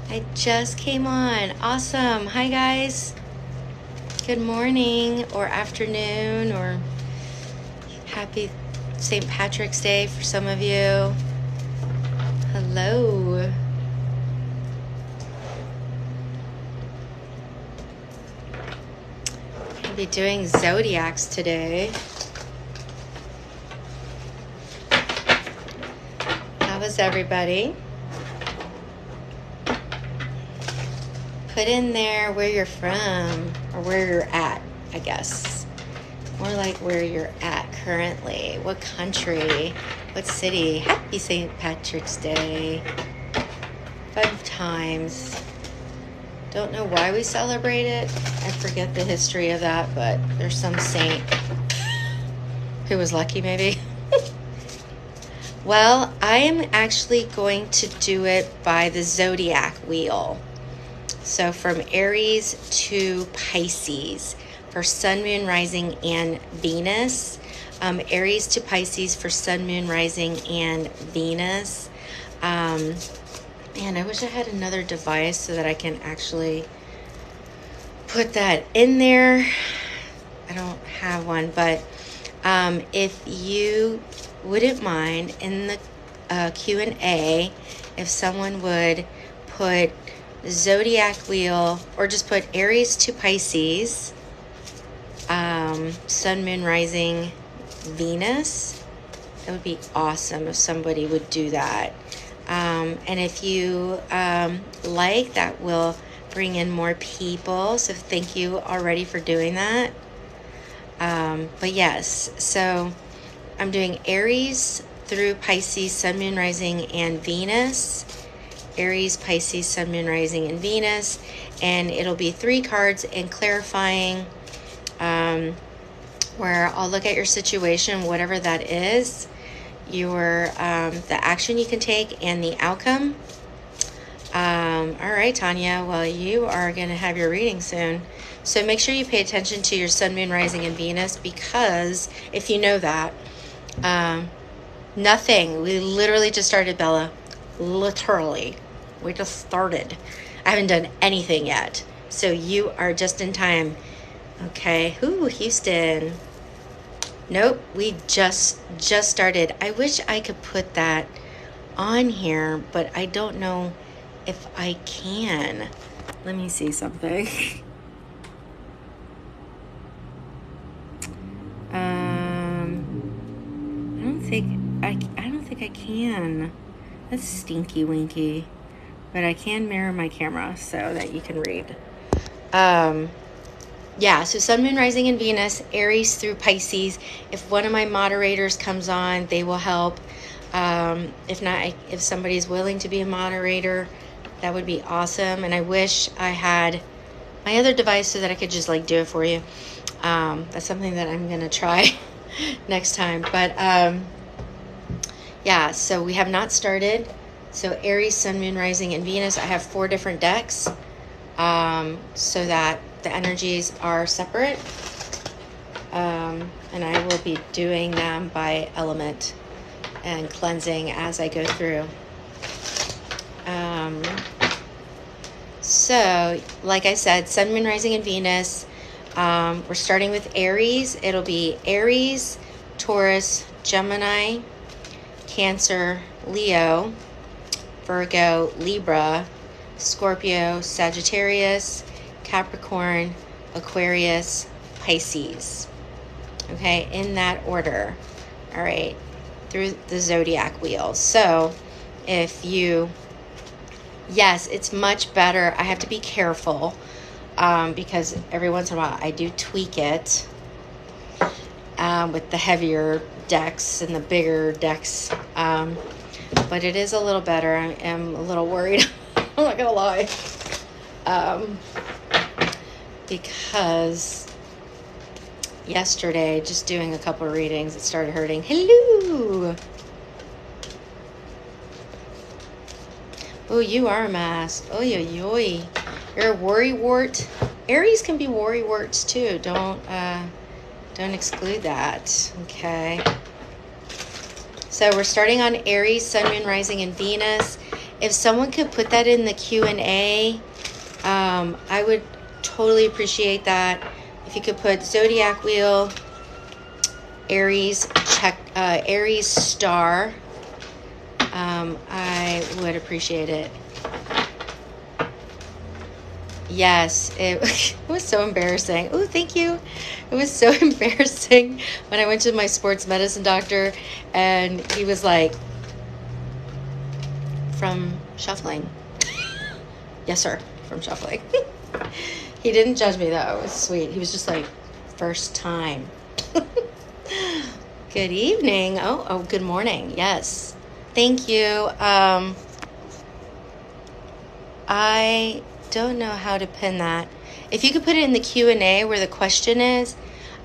I just came on. Awesome. Hi, guys. Good morning or afternoon or happy St. Patrick's Day for some of you. Hello. I'll be doing Zodiacs today. How was everybody? Put in there where you're from or where you're at, I guess. More like where you're at currently. What country? What city? Happy St. Patrick's Day. 5 times. Don't know why we celebrate it. I forget the history of that, but there's some saint who was lucky maybe. Well, I am actually going to do it by the Zodiac wheel. So from Aries to Pisces for Sun, Moon, Rising, and Venus. Aries to Pisces for Sun, Moon, Rising, and Venus. Man, I wish I had another device so that I can actually put that in there. I don't have one, but if you wouldn't mind in the Q&A, if someone would put Zodiac wheel or just put Aries to Pisces, Sun, Moon, Rising, Venus, that would be awesome if somebody would do that. And if you like, that will bring in more people, so thank you already for doing that. But yes, so I'm doing Aries through Pisces, Sun, Moon, Rising, and Venus. Aries, Pisces, Sun, Moon, Rising, and Venus. And it'll be 3 cards and clarifying where I'll look at your situation, whatever that is, your the action you can take, and the outcome. All right, Tanya, well, you are going to have your reading soon. So make sure you pay attention to your Sun, Moon, Rising, and Venus, because if you know that, nothing. We literally just started, Bella. Literally. We just started. I haven't done anything yet. So you are just in time. Okay. Ooh, Houston. Nope. We just started. I wish I could put that on here, but I don't know if I can. Let me see something. I don't think I can. That's stinky winky. But I can mirror my camera so that you can read. Yeah, so Sun, Moon, Rising, and Venus, Aries through Pisces. If one of my moderators comes on, they will help. If not, if somebody's willing to be a moderator, that would be awesome. And I wish I had my other device so that I could just like do it for you. That's something that I'm going to try next time. But yeah, so we have not started. So Aries, Sun, Moon, Rising, and Venus. I have 4 different decks so that the energies are separate. And I will be doing them by element and cleansing as I go through. So, like I said, Sun, Moon, Rising, and Venus. We're starting with Aries. It'll be Aries, Taurus, Gemini, Cancer, Leo, Virgo, Libra, Scorpio, Sagittarius, Capricorn, Aquarius, Pisces. Okay, in that order. All right, through the Zodiac wheel. So if you, yes, it's much better. I have to be careful because every once in a while I do tweak it with the heavier decks and the bigger decks. But it is a little better. I am a little worried. I'm not going to lie. Because yesterday, just doing a couple of readings, it started hurting. Hello. Oh, you are a mess. Oh, yo. You're a worrywart. Aries can be worrywarts too. Don't exclude that. Okay. So we're starting on Aries, Sun, Moon, Rising, and Venus. If someone could put that in the Q&A, I would totally appreciate that. If you could put Zodiac Wheel, Aries, Aries star, I would appreciate it. Yes, it was so embarrassing. Oh, thank you. It was so embarrassing when I went to my sports medicine doctor and he was like, from shuffling. Yes, sir, from shuffling. He didn't judge me though. It was sweet. He was just like, first time. Good evening. Oh, good morning. Yes. Thank you. I don't know how to pin that. If you could put it in the Q&A where the question is,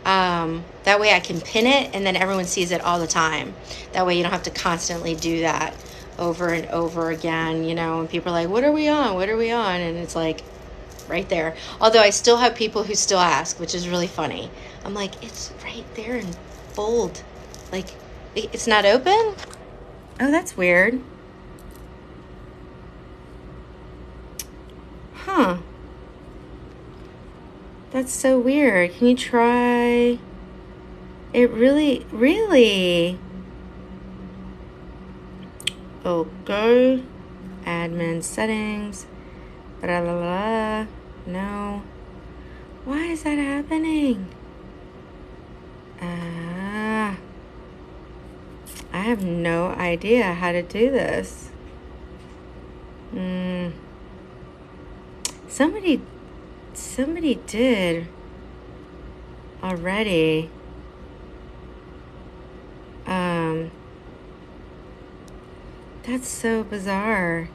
that way I can pin it and then everyone sees it all the time. That way you don't have to constantly do that over and over again, you know, and people are like, what are we on? What are we on? And it's like right there. Although I still have people who still ask, which is really funny. I'm like, it's right there in bold. Like, it's not open? Oh, that's weird. Huh. That's so weird. Can you try? It really. Okay. Admin settings. Blah, blah, blah. No. Why is that happening? I have no idea how to do this. Somebody did already. That's so bizarre.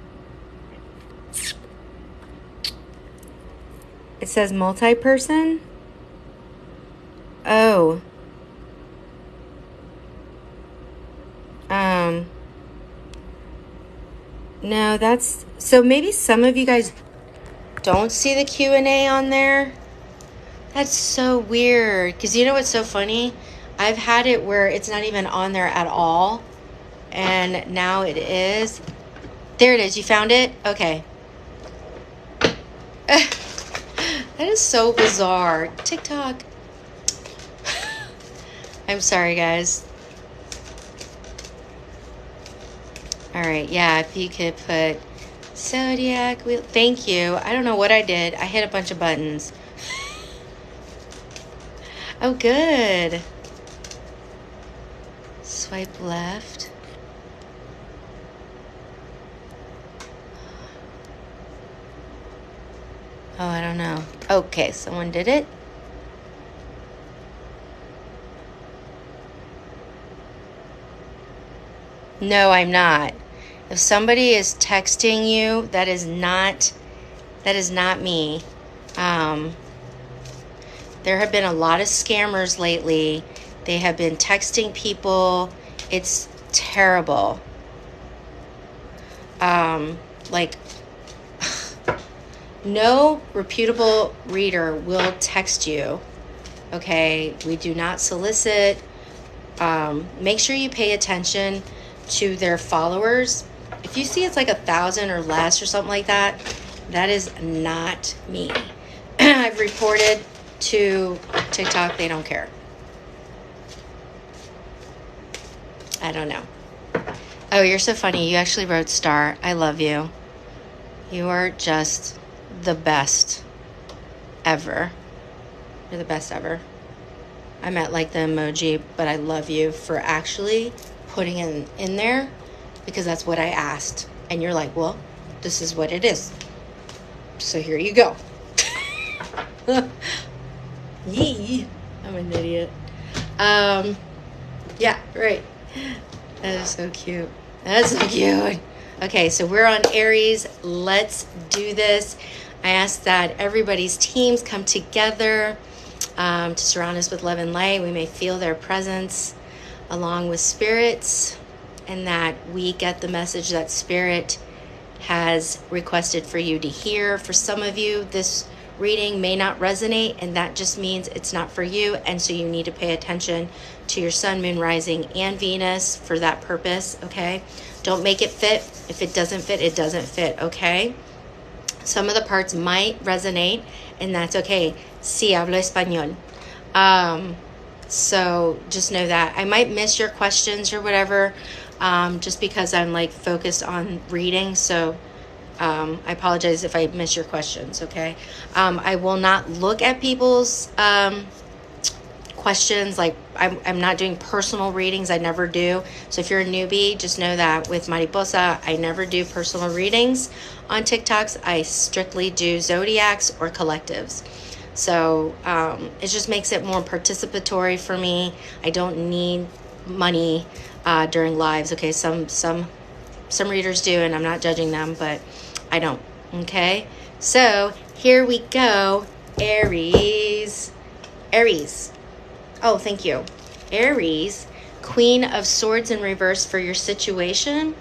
It says multi-person. Oh. No, that's, so maybe some of you guys don't see the Q&A on there. That's so weird. Because you know what's so funny? I've had it where it's not even on there at all. And now it is. There it is. You found it? Okay. That is so bizarre. TikTok. I'm sorry, guys. All right. Yeah, if you could put Zodiac Wheel. Thank you. I don't know what I did. I hit a bunch of buttons. Oh, good. Swipe left. Oh, I don't know. Okay, someone did it. No, I'm not. If somebody is texting you, that is not me. There have been a lot of scammers lately. They have been texting people. It's terrible. Like, no reputable reader will text you. Okay, we do not solicit. Make sure you pay attention to their followers. If you see it's like 1,000 or less or something like that, that is not me. I've reported to TikTok. They don't care. I don't know. Oh, you're so funny. You actually wrote star. I love you. You are just the best ever. You're the best ever. I meant like the emoji, but I love you for actually putting it in there because that's what I asked. And you're like, well, this is what it is. So here you go. Yee. I'm an idiot. Yeah, right. That is so cute. That's so cute. Okay, so we're on Aries. Let's do this. I ask that everybody's teams come together to surround us with love and light. We may feel their presence along with spirits, and that we get the message that spirit has requested for you to hear. For some of you, this reading may not resonate, and that just means it's not for you, and so you need to pay attention to your sun, moon, rising, and Venus for that purpose, okay? Don't make it fit If it doesn't fit, it doesn't fit, okay? Some of the parts might resonate, and that's okay. Sí, hablo español. So just know that. I might miss your questions or whatever, just because I'm like focused on reading. So I apologize if I miss your questions, okay? I will not look at people's questions. Like I'm not doing personal readings. I never do. So if you're a newbie, just know that with Mariposa, I never do personal readings on TikToks. I strictly do zodiacs or collectives. So it just makes it more participatory for me. I don't need money during lives. Okay, some readers do, and I'm not judging them, but I don't. Okay, so here we go. Aries. Oh, thank you. Aries, Queen of Swords in reverse for your situation.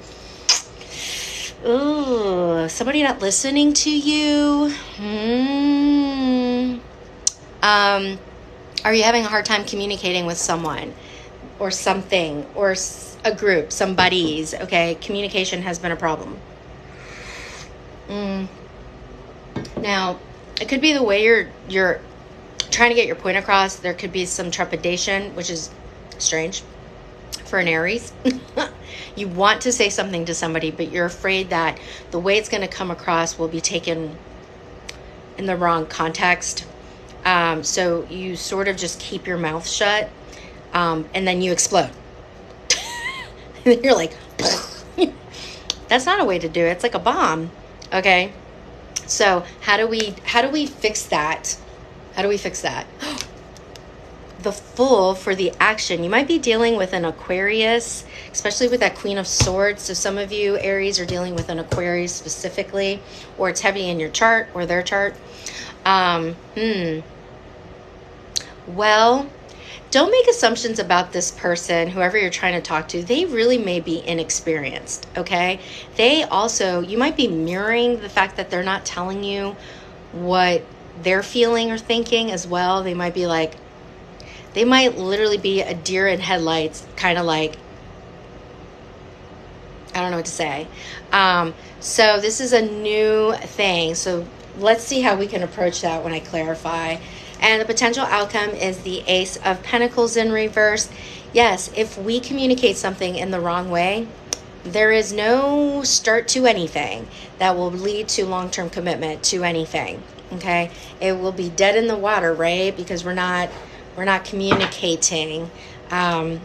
Ooh, somebody not listening to you. Are you having a hard time communicating with someone or something or a group, some buddies? Okay, communication has been a problem. Now, it could be the way you're trying to get your point across. There could be some trepidation, which is strange for an Aries. You want to say something to somebody, but you're afraid that the way it's going to come across will be taken in the wrong context. So you sort of just keep your mouth shut, and then you explode. And then you're like, that's not a way to do it. It's like a bomb. Okay. So how do we fix that? How do we fix that? The Fool for the action. You might be dealing with an Aquarius, especially with that Queen of Swords. So some of you, Aries, are dealing with an Aquarius specifically, or it's heavy in your chart or their chart. Well, don't make assumptions about this person, whoever you're trying to talk to. They really may be inexperienced, okay? They also, you might be mirroring the fact that they're not telling you what they're feeling or thinking as well. They might be like, they might literally be a deer in headlights, kind of like, I don't know what to say. So this is a new thing. So let's see how we can approach that when I clarify. And the potential outcome is the Ace of Pentacles in reverse. Yes, if we communicate something in the wrong way, there is no start to anything that will lead to long-term commitment to anything. Okay, it will be dead in the water, right? Because we're not communicating. So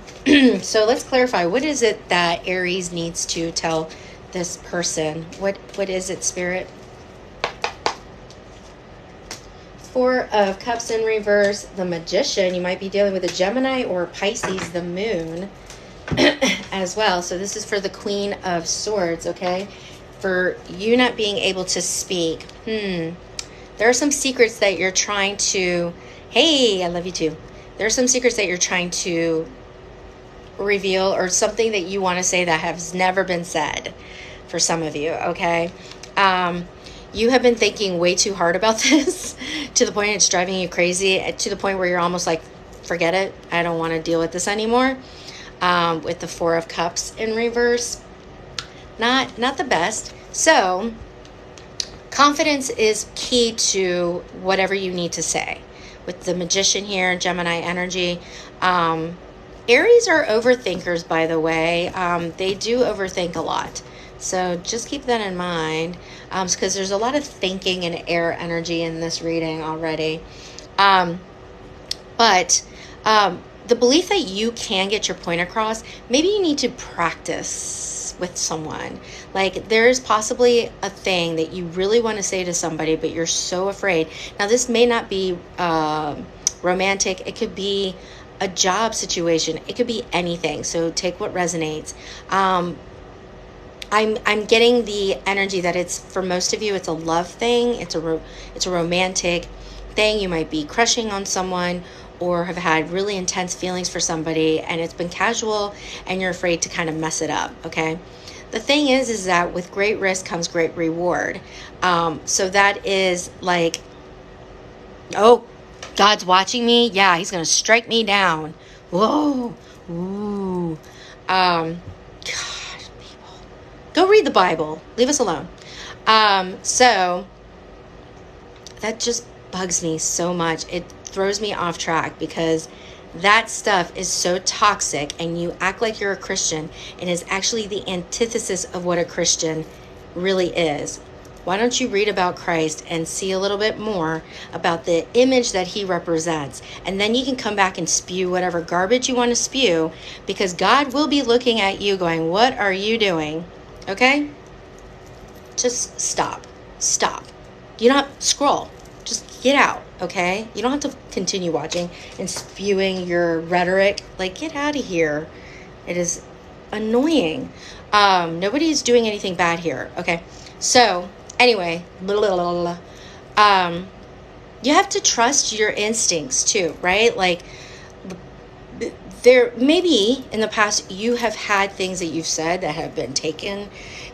let's clarify. What is it that Aries needs to tell this person? What is it, Spirit? Four of Cups in reverse, the Magician. You might be dealing with a Gemini or Pisces, the Moon, as well. So this is for the Queen of Swords, okay? For you not being able to speak. There are some secrets that you're trying to... Hey, I love you too. There are some secrets that you're trying to reveal, or something that you want to say that has never been said for some of you, okay? You have been thinking way too hard about this to the point it's driving you crazy, to the point where you're almost like, forget it. I don't want to deal with this anymore. With the Four of Cups in reverse. Not the best. So confidence is key to whatever you need to say. With the Magician here, Gemini energy. Aries are overthinkers, by the way. They do overthink a lot. So just keep that in mind, because there's a lot of thinking and air energy in this reading already. But the belief that you can get your point across, maybe you need to practice with someone. Like there's possibly a thing that you really want to say to somebody, but you're so afraid. Now this may not be romantic. It could be a job situation. It could be anything. So take what resonates. I'm getting the energy that it's, for most of you, it's a love thing. It's a romantic thing. You might be crushing on someone or have had really intense feelings for somebody, and it's been casual and you're afraid to kind of mess it up, okay? The thing is that with great risk comes great reward. So that is like, oh, God's watching me. Yeah, he's going to strike me down. Whoa. Ooh. God, people. Go read the Bible. Leave us alone. So that just bugs me so much. It throws me off track because that stuff is so toxic, and you act like you're a Christian and is actually the antithesis of what a Christian really is. Why don't you read about Christ and see a little bit more about the image that he represents? And then you can come back and spew whatever garbage you want to spew, because God will be looking at you going, what are you doing? Okay? Just stop. Stop. You don't have to scroll. Just get out, okay? You don't have to continue watching and spewing your rhetoric. Like, get out of here. It is annoying. Nobody's doing anything bad here, okay? So, anyway, you have to trust your instincts too, right? Like, there maybe in the past you have had things that you've said that have been taken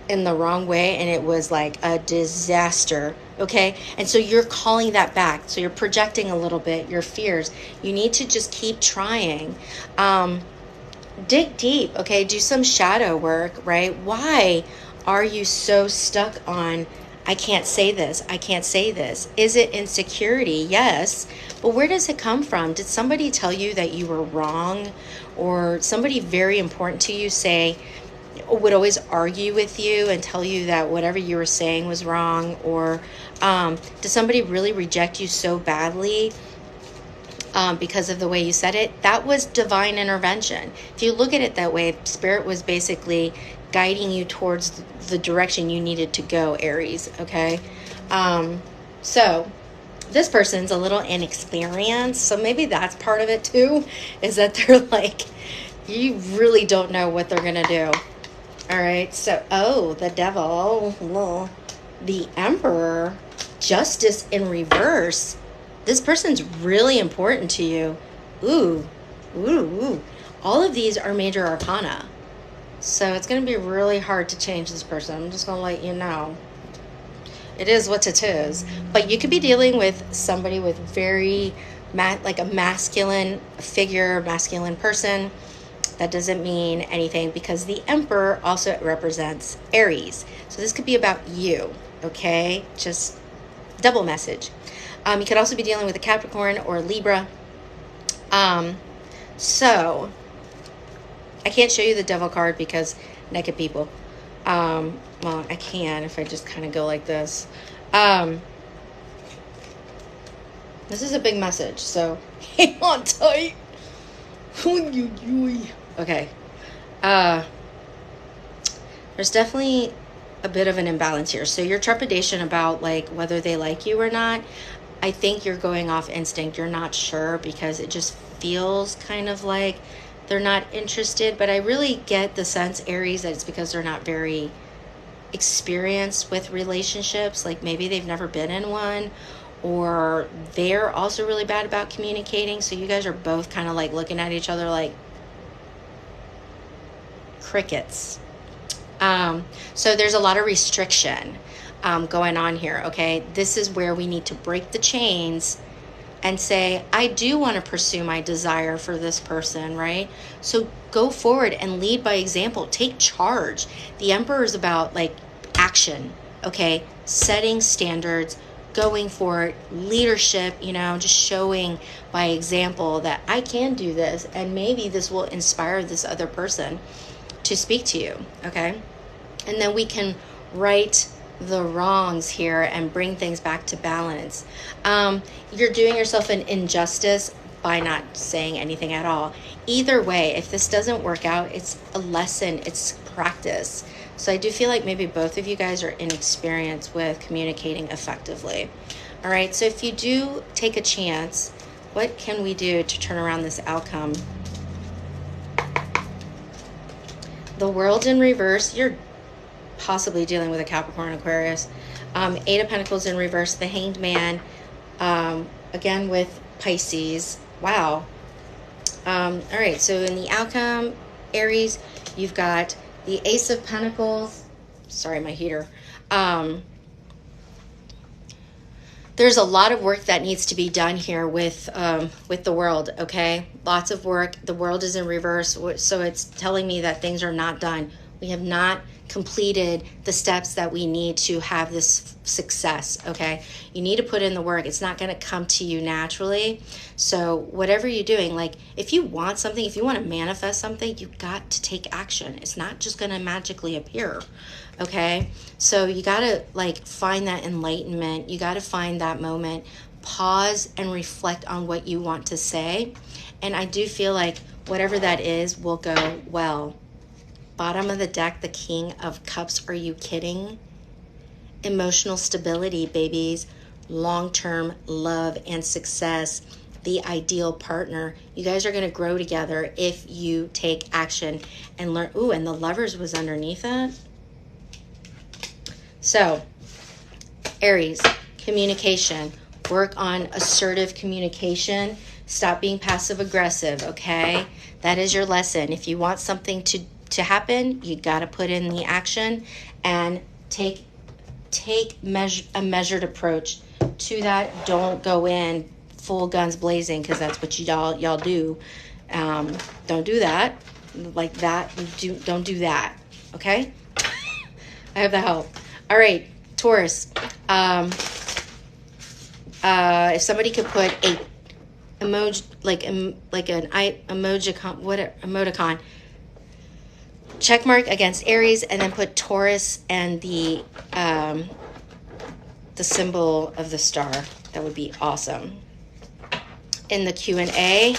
in the wrong way, and it was like a disaster, okay? And so you're calling that back. So you're projecting a little bit your fears. You need to just keep trying. Dig deep, okay? Do some shadow work, right? Why are you so stuck on, I can't say this, I can't say this? Is it insecurity? Yes. But where does it come from? Did somebody tell you that you were wrong? Or somebody very important to you would always argue with you and tell you that whatever you were saying was wrong? Or did somebody really reject you so badly because of the way you said it? That was divine intervention. If you look at it that way, Spirit was basically guiding you towards the direction you needed to go, Aries, okay? So this person's a little inexperienced, so maybe that's part of it too, is that they're like, you really don't know what they're gonna do. All right, so, the devil, the Emperor, justice in reverse. This person's really important to you. Ooh. All of these are major arcana. So it's going to be really hard to change this person. I'm just going to let you know. It is what it is. But you could be dealing with somebody with very, like a masculine figure, masculine person. That doesn't mean anything because the Emperor also represents Aries. So this could be about you, okay? Just double message. You could also be dealing with a Capricorn or a Libra. So I can't show you the devil card because naked people. Well, I can if I just kind of go like this. This is a big message, so hang on tight. Okay. There's definitely a bit of an imbalance here. So your trepidation about like whether they like you or not, I think you're going off instinct. You're not sure because it just feels kind of like they're not interested. But I really get the sense, Aries, that it's because they're not very experienced with relationships. Like maybe they've never been in one, or they're also really bad about communicating. So you guys are both kind of like looking at each other like crickets. So there's a lot of restriction going on here, okay? This is where we need to break the chains and say, I do want to pursue my desire for this person, right? So go forward and lead by example. Take charge. The Emperor is about like action, okay? Setting standards, going for it, leadership, just showing by example that I can do this, and maybe this will inspire this other person to speak to you, okay? And then we can right the wrongs here and bring things back to balance. You're doing yourself an injustice by not saying anything at all. Either way, if this doesn't work out, it's a lesson, it's practice. So I do feel like maybe both of you guys are inexperienced with communicating effectively. All right, so if you do take a chance, what can we do to turn around this outcome? The World in reverse, you're possibly dealing with a Capricorn, Aquarius. Eight of Pentacles in reverse, the Hanged Man, again with Pisces. Wow. All right, so in the outcome, Aries, you've got the Ace of Pentacles. Sorry, my heater. There's a lot of work that needs to be done here with the World, okay? Lots of work. The World is in reverse, so it's telling me that things are not done. We have not completed the steps that we need to have this success, okay? You need to put in the work. It's not going to come to you naturally. So whatever you're doing, like if you want something, if you want to manifest something, you got to take action. It's not just going to magically appear, okay? So you got to like find that enlightenment. You got to find that moment, pause and reflect on what you want to say. And I do feel like whatever that is will go well. Bottom of the deck, the King of Cups. Are you kidding? Emotional stability, babies. Long-term love and success. The ideal partner. You guys are going to grow together if you take action and learn. Ooh, and the Lovers was underneath that. So, Aries, communication. Work on assertive communication. Stop being passive aggressive, okay? That is your lesson. If you want something to happen, you got to put in the action and take a measured approach to that. Don't go in full guns blazing, because that's what y'all do. Don't do that like that. Don't do that, okay? I hope that helped. All right, Taurus. If somebody could put a emoji, like an emoticon check mark against Aries, and then put Taurus and the symbol of the star, that would be awesome. In the Q&A,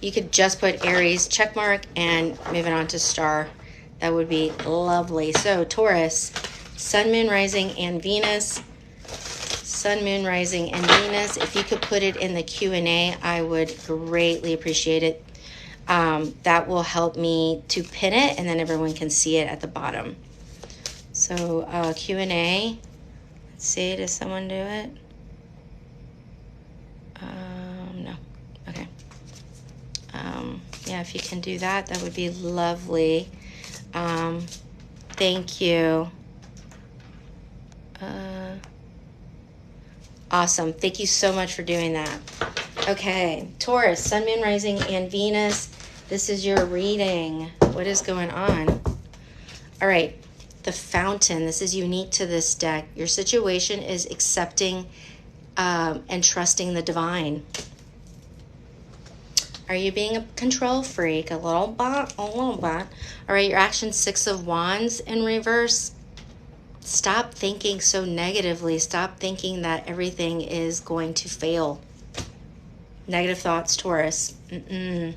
you could just put Aries check mark and move it on to star. That would be lovely. So Taurus, Sun, Moon, Rising, and Venus. Sun, Moon, Rising, and Venus. If you could put it in the Q&A, I would greatly appreciate it. That will help me to pin it, and then everyone can see it at the bottom. So Q&A. Let's see, does someone do it? No. Okay. Yeah, if you can do that, that would be lovely. Thank you. Awesome. Thank you so much for doing that. Okay, Taurus, Sun, Moon, Rising, and Venus. This is your reading. What is going on? All right, the Fountain. This is unique to this deck. Your situation is accepting and trusting the divine. Are you being a control freak? A little bit. All right, your action, Six of Wands in reverse. Stop thinking so negatively. Stop thinking that everything is going to fail. Negative thoughts, Taurus. And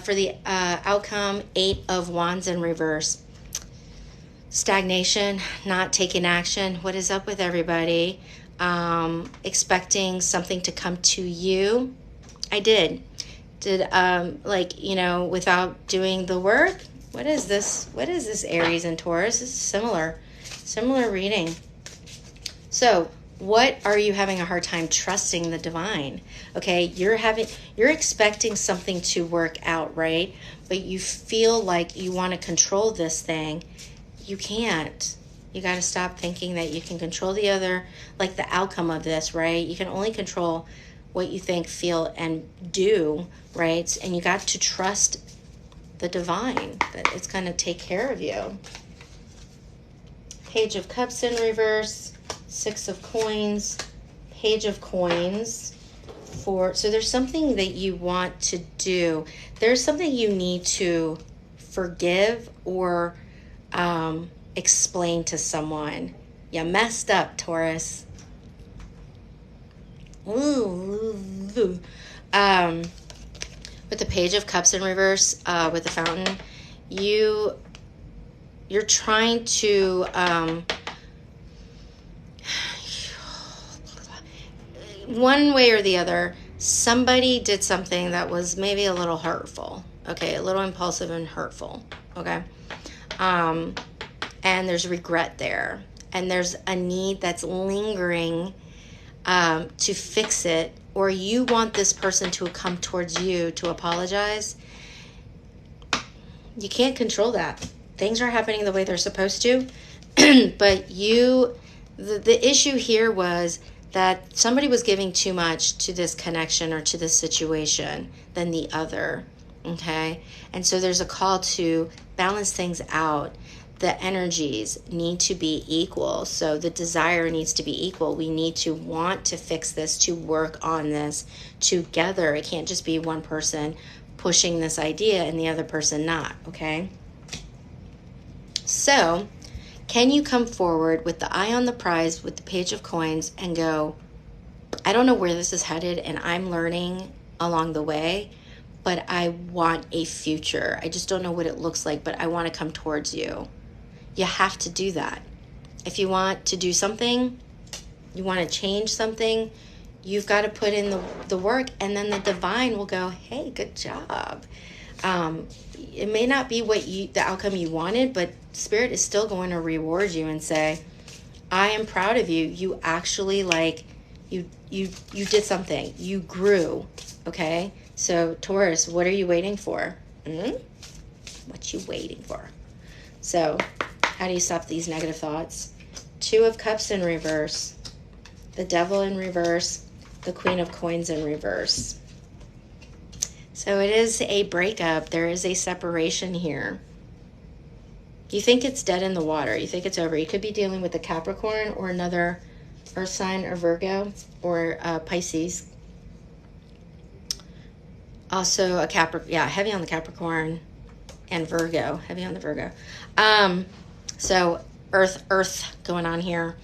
for the outcome, Eight of Wands in reverse. Stagnation, not taking action. What is up with everybody? Expecting something to come to you. I did without doing the work. What is this? What is this, Aries and Taurus? This is similar reading. So what are you having a hard time trusting the divine? Okay, you're expecting something to work out, right? But you feel like you want to control this thing. You can't. You got to stop thinking that you can control the outcome of this, right? You can only control what you think, feel, and do, right? And you got to trust the divine, that it's going to take care of you. Page of Cups in reverse, Six of Coins, Page of Coins. So there's something that you want to do. There's something you need to forgive or explain to someone. You messed up, Taurus. With the Page of Cups in reverse, with the Fountain, you're trying to one way or the other, somebody did something that was maybe a little hurtful, okay, a little impulsive and hurtful, okay, and there's regret there, and there's a need that's lingering to fix it, or you want this person to come towards you to apologize. You can't control that. Things are happening the way they're supposed to, but the issue here was that somebody was giving too much to this connection or to this situation than the other, Okay? And so there's a call to balance things out. The energies need to be equal. So the desire needs to be equal. We need to want to fix this, to work on this together. It can't just be one person pushing this idea and the other person not, okay? So, can you come forward with the eye on the prize, with the page of coins, and go, I don't know where this is headed, and I'm learning along the way, but I want a future. I just don't know what it looks like, but I want to come towards you. You have to do that. If you want to do something, you want to change something, you've got to put in the work, and then the divine will go, hey, good job. It may not be the outcome you wanted, but Spirit is still going to reward you and say, I am proud of you. You actually you did something. You grew. Okay? So Taurus, what are you waiting for? What you waiting for? So how do you stop these negative thoughts? 2 of Cups in reverse. The Devil in reverse. The Queen of Coins in reverse. So it is a breakup. There is a separation here. You think it's dead in the water. You think it's over. You could be dealing with a Capricorn or another Earth sign or Virgo or Pisces. Also a heavy on the Capricorn and Virgo. Heavy on the Virgo. So Earth going on here.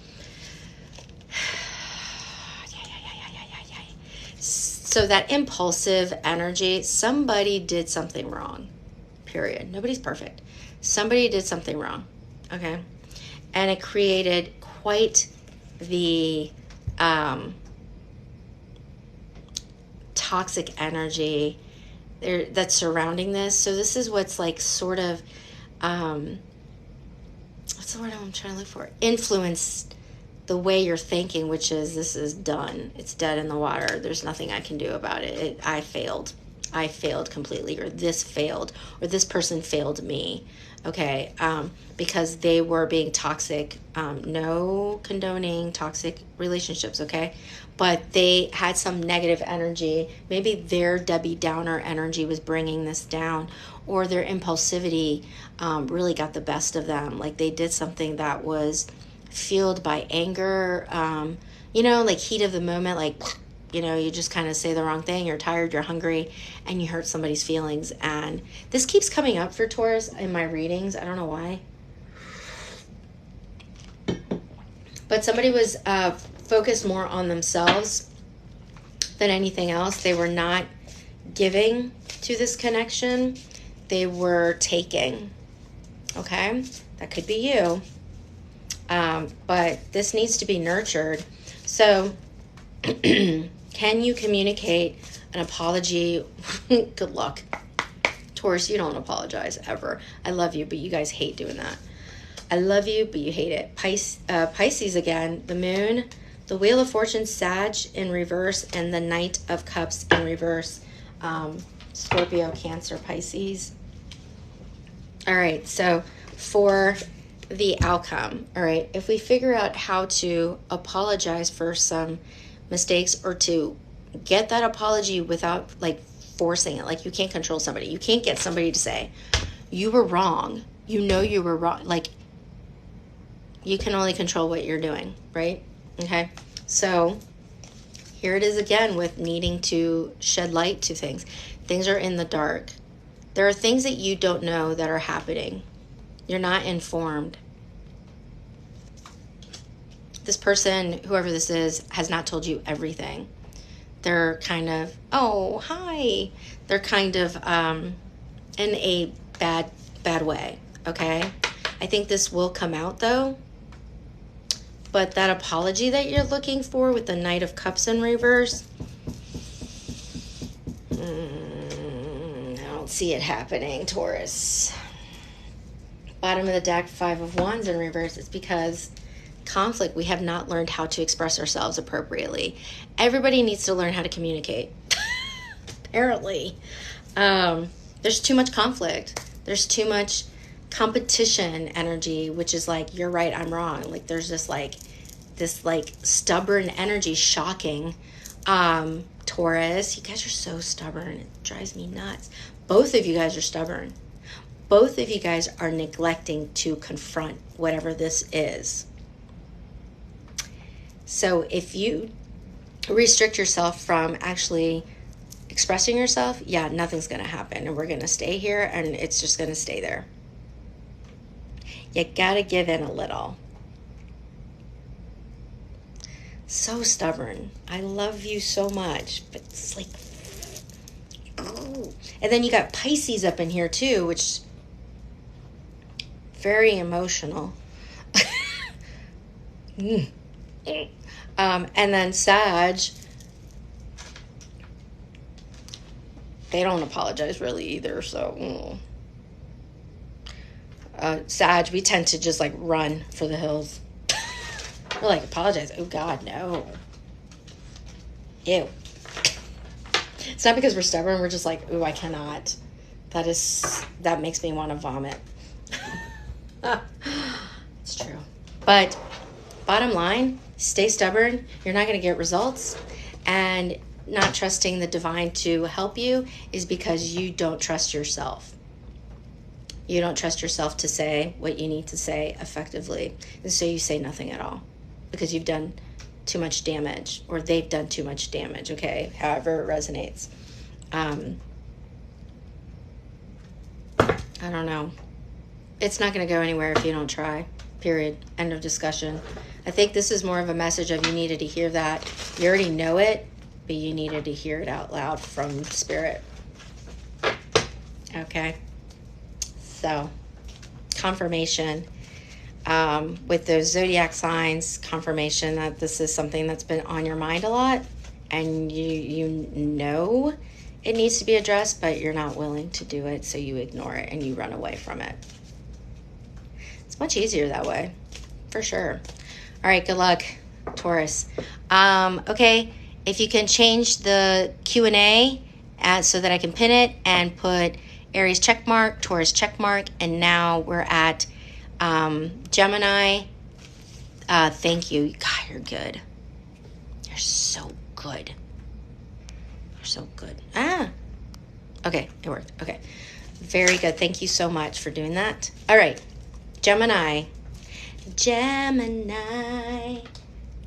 So that impulsive energy, somebody did something wrong, period. Nobody's perfect. Somebody did something wrong, okay? And it created quite the toxic energy that's surrounding this. So this is what's like sort of, what's the word I'm trying to look for? Influenced the way you're thinking, which is, this is done. It's dead in the water. There's nothing I can do about it. I failed. I failed completely, or this failed, or this person failed me. Okay, because they were being toxic. No condoning toxic relationships, okay? But they had some negative energy. Maybe their Debbie Downer energy was bringing this down, or their impulsivity really got the best of them. Like they did something that was fueled by anger, like heat of the moment, like, you just kind of say the wrong thing, you're tired, you're hungry, and you hurt somebody's feelings. And this keeps coming up for Taurus in my readings. I don't know why. But somebody was focused more on themselves than anything else. They were not giving to this connection. They were taking. Okay? That could be you. But this needs to be nurtured. So, can you communicate an apology? Good luck. Taurus, you don't apologize ever. I love you, but you guys hate doing that. I love you, but you hate it. Pisces again, the moon, the Wheel of Fortune, Sag in reverse, and the Knight of Cups in reverse. Scorpio, Cancer, Pisces. All right, so for the outcome, all right, if we figure out how to apologize for some mistakes, or to get that apology without forcing it, like you can't control somebody. You can't get somebody to say, you were wrong. You were wrong. You can only control what you're doing, right? Okay. So here it is again with needing to shed light to things. Things are in the dark. There are things that you don't know that are happening. You're not informed. This person, whoever this is, has not told you everything. They're kind of, oh, hi. They're kind of in a bad way, okay? I think this will come out, though. But that apology that you're looking for with the Knight of Cups in reverse, I don't see it happening, Taurus. Bottom of the deck, 5 of Wands in reverse. It's because conflict, we have not learned how to express ourselves appropriately. Everybody needs to learn how to communicate. Apparently. There's too much conflict. There's too much competition energy, which is like, you're right, I'm wrong. There's this stubborn energy, shocking. Taurus, you guys are so stubborn. It drives me nuts. Both of you guys are stubborn. Both of you guys are neglecting to confront whatever this is. So if you restrict yourself from actually expressing yourself, yeah, nothing's going to happen. And we're going to stay here and it's just going to stay there. You got to give in a little. So stubborn. I love you so much. But it's like, oh. And then you got Pisces up in here too, which very emotional. And then Sag, they don't apologize really either. So Sag, we tend to just like run for the hills. We're like, apologize. Oh God, no. Ew. It's not because we're stubborn. We're just like, ooh, I cannot. That makes me want to vomit. It's true. But bottom line, stay stubborn. You're not going to get results. And not trusting the divine to help you is because you don't trust yourself. You don't trust yourself to say what you need to say effectively. And so you say nothing at all because you've done too much damage, or they've done too much damage, okay? However it resonates. I don't know. It's not going to go anywhere if you don't try. Period. End of discussion. I think this is more of a message of you needed to hear that. You already know it, but you needed to hear it out loud from spirit. Okay. So, confirmation. With those zodiac signs, confirmation that this is something that's been on your mind a lot, and you know it needs to be addressed, but you're not willing to do it, so you ignore it and you run away from it. It's much easier that way, for sure. All right, good luck, Taurus. Okay, if you can change the Q&A so that I can pin it and put Aries checkmark, Taurus checkmark, and now we're at Gemini. Thank you. God, you're good. You're so good. You're so good. Okay, it worked. Okay, very good. Thank you so much for doing that. All right, Gemini.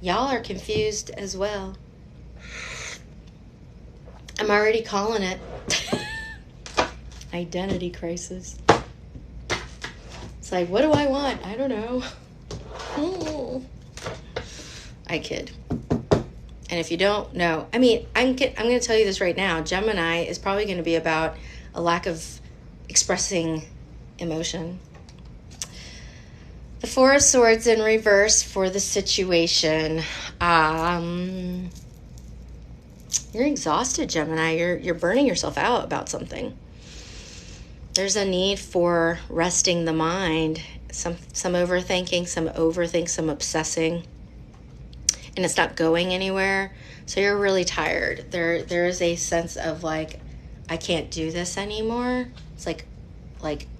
Y'all are confused as well. I'm already calling it. Identity crisis. It's like, what do I want? I don't know. I kid. And if you don't know, I mean, I'm going to tell you this right now. Gemini is probably going to be about a lack of expressing emotion. The Four of Swords in reverse for the situation. You're exhausted, Gemini. You're burning yourself out about something. There's a need for resting the mind. Some overthinking, some obsessing. And it's not going anywhere. So you're really tired. There is a sense of like, I can't do this anymore. It's like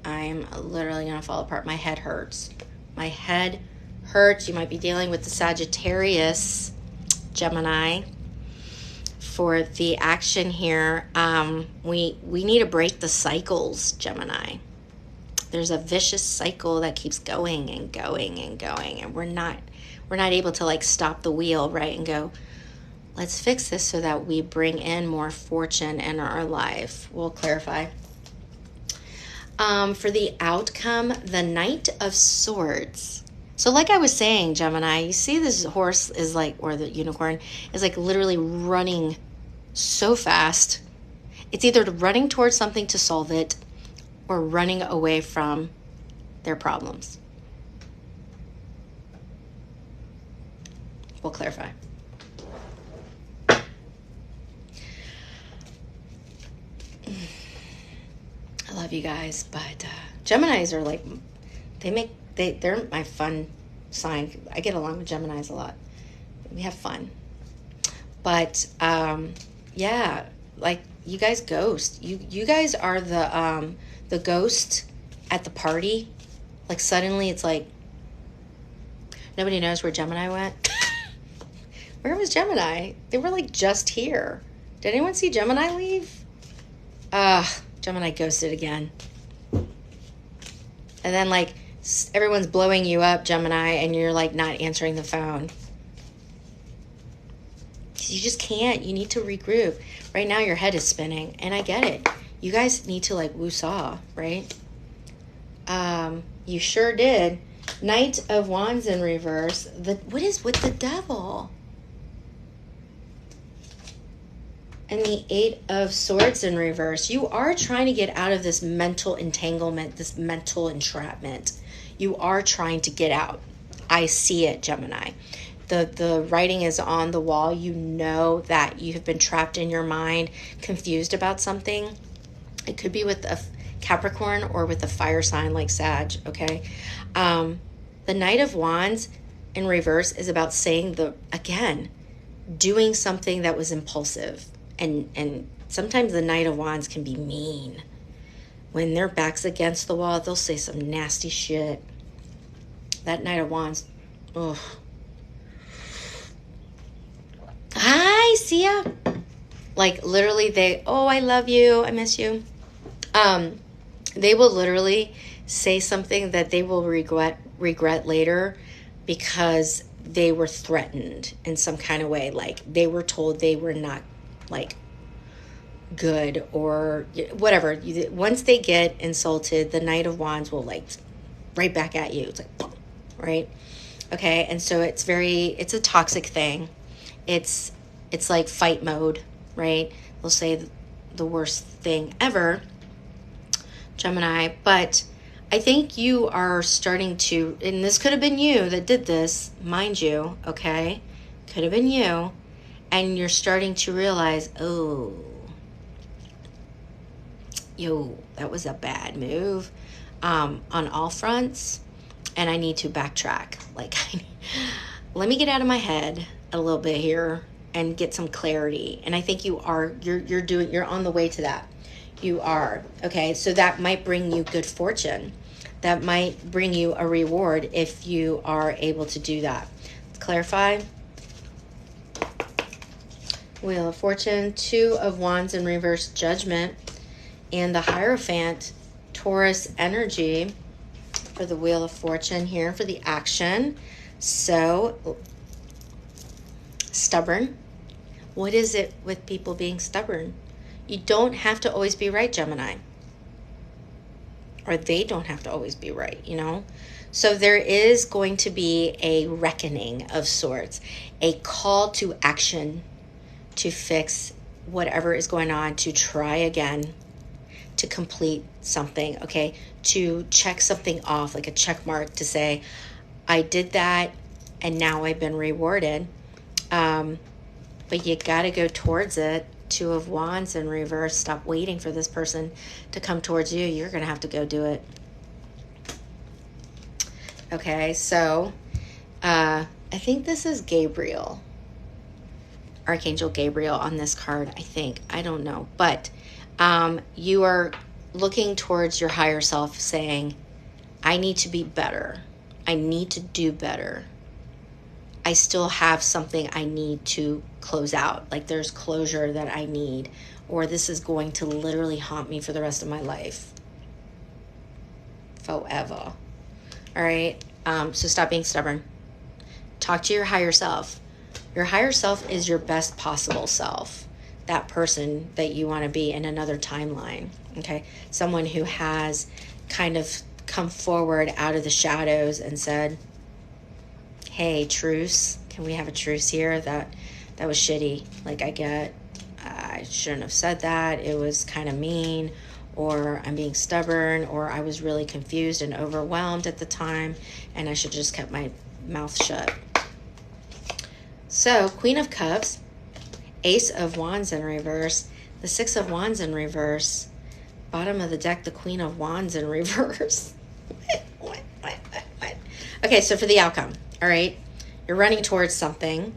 I'm literally going to fall apart. My head hurts. My head hurts. You might be dealing with the Sagittarius, Gemini. For the action here, we need to break the cycles, Gemini. There's a vicious cycle that keeps going and going and going, and we're not able to like stop the wheel, right, and go, let's fix this so that we bring in more fortune in our life. We'll clarify. For the outcome, the Knight of Swords. So like I was saying, Gemini, you see this horse is like, or the unicorn is like literally running so fast. It's either running towards something to solve it or running away from their problems. We'll clarify. I love you guys, but Geminis are like, they're my fun sign. I get along with Geminis a lot. We have fun. But yeah, like you guys ghost. You guys are the ghost at the party. Like suddenly it's like nobody knows where Gemini went. Where was Gemini? They were like just here. Did anyone see Gemini leave? Gemini ghosted again. And then, like, everyone's blowing you up, Gemini, and you're, like, not answering the phone. You just can't. You need to regroup. Right now, your head is spinning, and I get it. You guys need to, like, woo-saw, right? You sure did. Knight of Wands in reverse. What is with the devil? And the Eight of Swords in reverse. You are trying to get out of this mental entanglement, this mental entrapment. You are trying to get out. I see it, Gemini. The writing is on the wall. You know that you have been trapped in your mind, confused about something. It could be with a Capricorn or with a fire sign like Sag, okay? The Knight of Wands in reverse is about saying doing something that was impulsive. And sometimes the Knight of Wands can be mean. When their back's against the wall, they'll say some nasty shit. That Knight of Wands, ugh. Hi, see ya. Like, literally, I love you, I miss you. They will literally say something that they will regret later because they were threatened in some kind of way. Like, they were told they were not, like, good or whatever. Once they get insulted, the Knight of Wands will, like, right back at you. It's like, right? Okay, and so it's a toxic thing. It's like fight mode, right? They'll say the worst thing ever, Gemini, but I think you are starting to, and this could have been you that did this, mind you, okay? Could have been you, and you're starting to realize, that was a bad move on all fronts, and I need to backtrack. Like, let me get out of my head a little bit here and get some clarity. And I think you're on the way to that. You are. Okay, so that might bring you good fortune. That might bring you a reward if you are able to do that. Let's clarify. Wheel of Fortune, Two of Wands in reverse, Judgment, and the Hierophant, Taurus energy for the Wheel of Fortune here for the action. So, stubborn. What is it with people being stubborn? You don't have to always be right, Gemini. Or they don't have to always be right, you know? So there is going to be a reckoning of sorts, a call to action to fix whatever is going on, to try again, to complete something, okay? To check something off, like a check mark to say, I did that and now I've been rewarded. But you got to go towards it. Two of Wands in reverse. Stop waiting for this person to come towards you. You're going to have to go do it. Okay, so I think this is Gabriel. Archangel Gabriel on this card, I think. I don't know. But you are looking towards your higher self saying, I need to be better. I need to do better. I still have something I need to close out. Like, there's closure that I need, or this is going to literally haunt me for the rest of my life. Forever. All right? So stop being stubborn. Talk to your higher self. Your higher self is your best possible self. That person that you want to be in another timeline. Okay? Someone who has kind of come forward out of the shadows and said, hey, truce. Can we have a truce here? That was shitty. Like, I shouldn't have said that. It was kind of mean, or I'm being stubborn, or I was really confused and overwhelmed at the time, and I should just kept my mouth shut. So, Queen of Cups, Ace of Wands in reverse, the Six of Wands in reverse, bottom of the deck, the Queen of Wands in reverse. What? Okay, so for the outcome. All right, you're running towards something.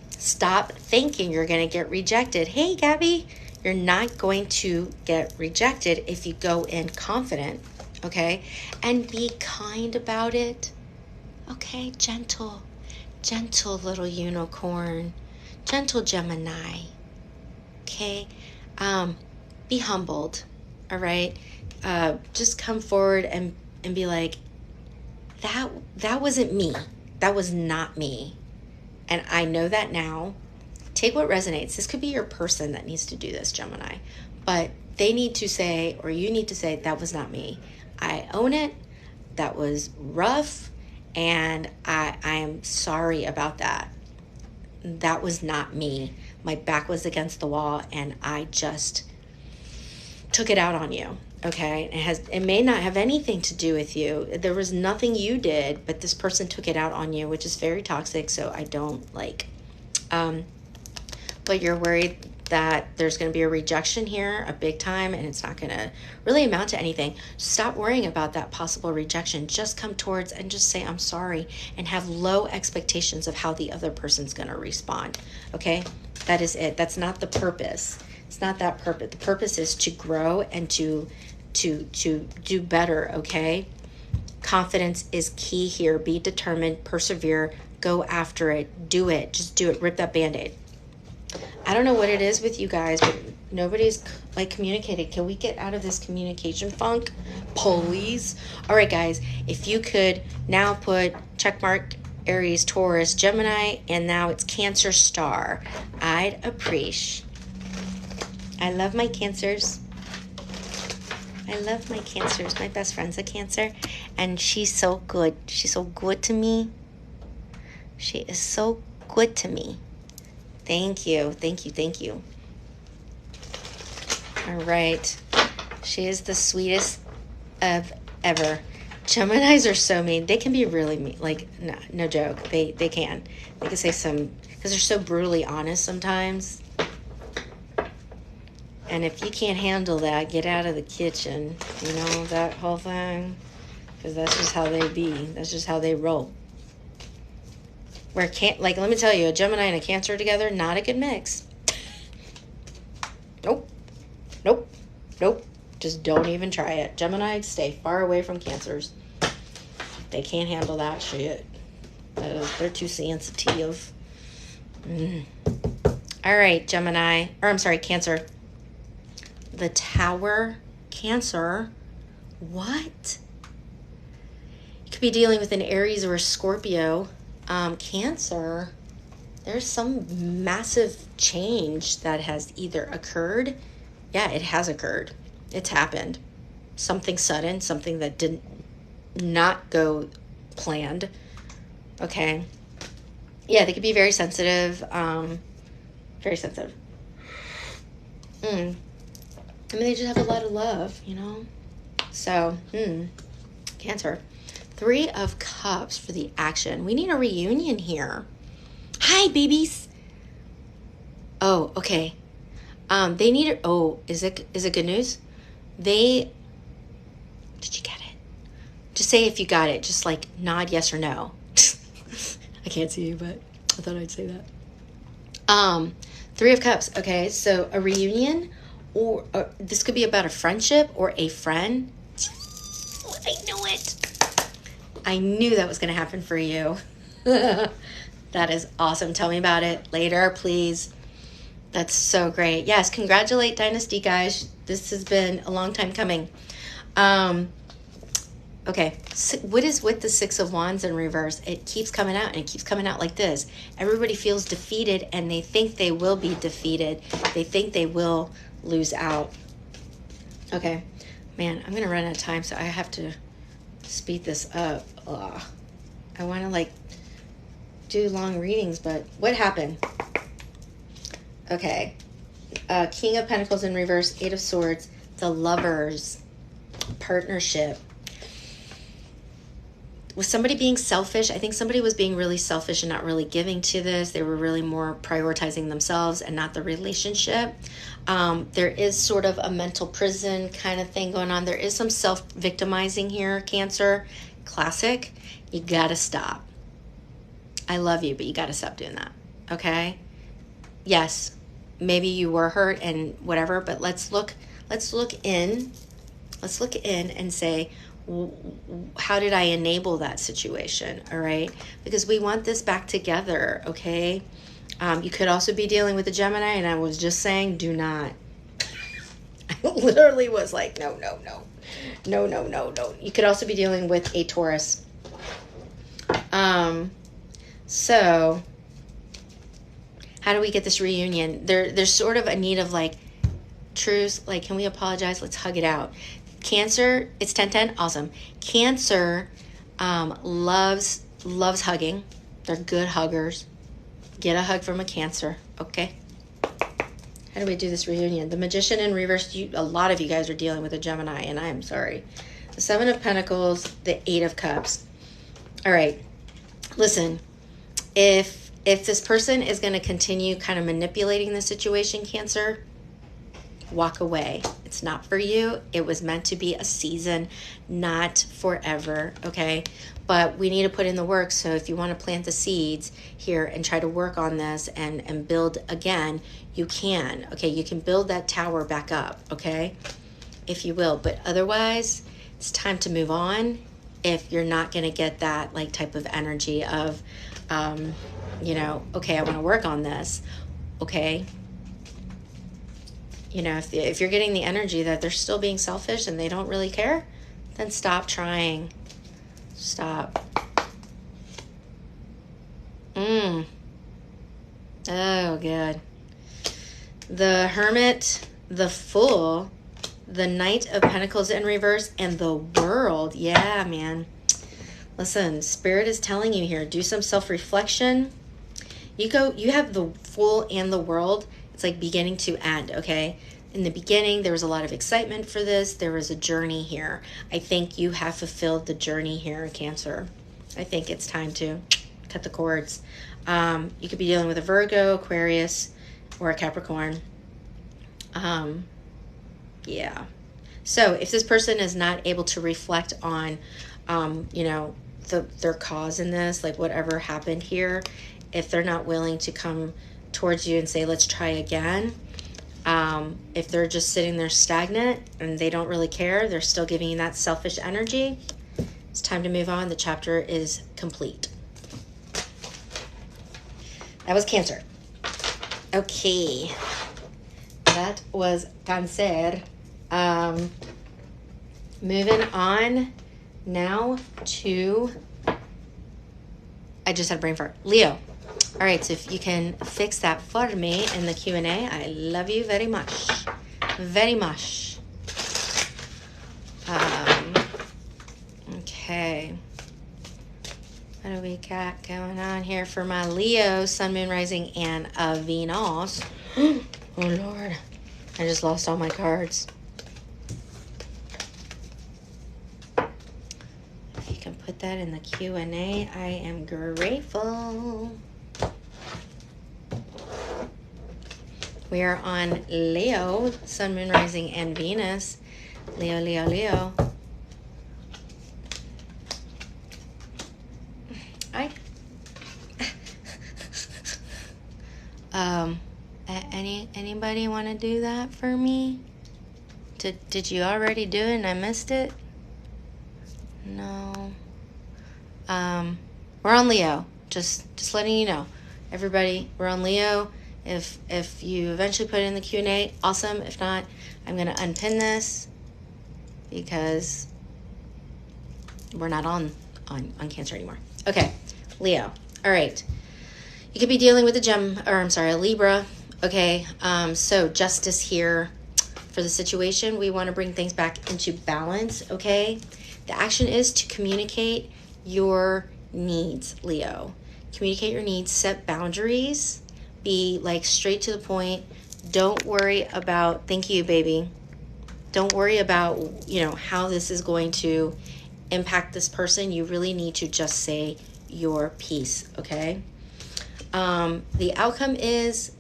Stop thinking you're going to get rejected. Hey, Gabby, you're not going to get rejected if you go in confident, okay? And be kind about it, okay? Gentle little unicorn, gentle Gemini, okay? be humbled, all right? Just come forward and be like, that wasn't me. That was not me. And I know that now. Take what resonates. This could be your person that needs to do this, Gemini. But they need to say, or you need to say, that was not me. I own it. That was rough. And I am sorry about that. That was not me. My back was against the wall and I just took it out on you. Okay, it may not have anything to do with you. There was nothing you did, but this person took it out on you, which is very toxic. So I don't like. But you're worried that there's going to be a rejection here, a big time, and it's not going to really amount to anything. Stop worrying about that possible rejection. Just come towards and just say, I'm sorry, and have low expectations of how the other person's going to respond. Okay, that is it. That's not the purpose. It's not that purpose. The purpose is to grow and to do better, okay? Confidence is key here. Be determined, persevere, go after it, do it. Just do it. Rip that Band-Aid. I don't know what it is with you guys, but nobody's like communicating. Can we get out of this communication funk, please? All right, guys, if you could now put checkmark Aries, Taurus, Gemini, and now it's Cancer star, I'd appreciate. I love my Cancers. I love my Cancers. My best friend's a Cancer, and she's so good. She's so good to me. She is so good to me. Thank you. Thank you. Thank you. All right. She is the sweetest of ever. Geminis are so mean. They can be really mean. Like, no joke. They can. They can say some, because they're so brutally honest sometimes. And if you can't handle that, get out of the kitchen. You know, that whole thing. Because that's just how they be. That's just how they roll. Like, let me tell you, a Gemini and a Cancer together, not a good mix. Nope. Nope. Nope. Just don't even try it. Gemini, stay far away from Cancers. They can't handle that shit. They're too sensitive. All right, Gemini. Or, I'm sorry, Cancer. The Tower, Cancer. What? You could be dealing with an Aries or a Scorpio. Cancer, there's some massive change that has either occurred. Yeah, it has occurred. It's happened. Something sudden, something that did not go planned. Okay. Yeah, they could be very sensitive. Very sensitive. I mean, they just have a lot of love, you know? So, Cancer. 3 of Cups for the action. We need a reunion here. Hi, babies. Oh, okay. They need it. Oh, is it good news? Did you get it? Just say if you got it. Just like nod yes or no. I can't see you, but I thought I'd say that. 3 of Cups. Okay, so a reunion, or this could be about a friendship or a friend. I knew it. I knew that was going to happen for you. That is awesome. Tell me about it later, please. That's so great. Yes, congratulate Dynasty, guys. This has been a long time coming. Okay, what is with the 6 of Wands in reverse? It keeps coming out, and it keeps coming out like this. Everybody feels defeated, and they think they will be defeated. They think they will lose out. Okay, man, I'm going to run out of time, so I have to speed this up. Ugh. I want to like do long readings, but what happened? Okay. King of Pentacles in reverse, 8 of Swords, the Lovers, partnership. Was somebody being selfish? I think somebody was being really selfish and not really giving to this. They were really more prioritizing themselves and not the relationship. There is sort of a mental prison kind of thing going on. There is some self-victimizing here, Cancer. Classic. You got to stop. I love you, but you got to stop doing that. Okay? Yes, maybe you were hurt and whatever, but let's look in and say, how did I enable that situation? All right, because we want this back together. Okay. You could also be dealing with a Gemini, and I was just saying, do not. I literally was like, no, no, no. No, no, no, no. You could also be dealing with a Taurus. So how do we get this reunion? There's sort of a need of like truce. Like, can we apologize? Let's hug it out. Cancer, it's 10-10. Awesome. Cancer loves hugging. They're good huggers. Get a hug from a Cancer, okay? How do we do this reunion? The Magician in reverse. A lot of you guys are dealing with a Gemini, and I am sorry. The Seven of Pentacles, the Eight of Cups. All right. Listen, if this person is going to continue kind of manipulating the situation, Cancer, walk away. It's not for you. It was meant to be a season, not forever, okay? But we need to put in the work. So if you want to plant the seeds here and try to work on this and build again, you can, okay? You can build that tower back up, okay? If you will. But otherwise, it's time to move on if you're not going to get that like type of energy of, you know, okay, I want to work on this, okay? You know, if you're getting the energy that they're still being selfish and they don't really care, then stop trying. Stop. Oh, good. The Hermit, the Fool, the Knight of Pentacles in reverse, and the World. Yeah, man. Listen, Spirit is telling you here, do some self-reflection. You have the Fool and the World. It's like beginning to end, okay? In the beginning, there was a lot of excitement for this. There was a journey here. I think you have fulfilled the journey here, Cancer. I think it's time to cut the cords. You could be dealing with a Virgo, Aquarius, or a Capricorn. Yeah. So if this person is not able to reflect on, you know, their cause in this, like whatever happened here, if they're not willing to come towards you and say, let's try again. If they're just sitting there stagnant and they don't really care, they're still giving you that selfish energy, it's time to move on. The chapter is complete. That was Cancer. Okay. That was Cancer. Moving on now to, I just had a brain fart, Leo. All right, so if you can fix that for me in the Q&A, I love you very much. Very much. Okay. What do we got going on here for my Leo, Sun, Moon, Rising, and Venus? Oh, Lord. I just lost all my cards. If you can put that in the Q&A, I am grateful. We are on Leo, Sun, Moon, Rising, and Venus. Leo, Leo, Leo. Anybody want to do that for me? Did you already do it and I missed it? No. We're on Leo. Just letting you know. Everybody, we're on Leo. If you eventually put it in the Q&A, awesome. If not, I'm going to unpin this because we're not on Cancer anymore. Okay, Leo. All right. You could be dealing with a Libra. Okay, so justice here for the situation. We want to bring things back into balance, okay? The action is to communicate your needs, Leo. Communicate your needs, set boundaries, be like straight to the point. Don't worry about, thank you, baby. Don't worry about, you know, how this is going to impact this person. You really need to just say your piece, okay? The outcome is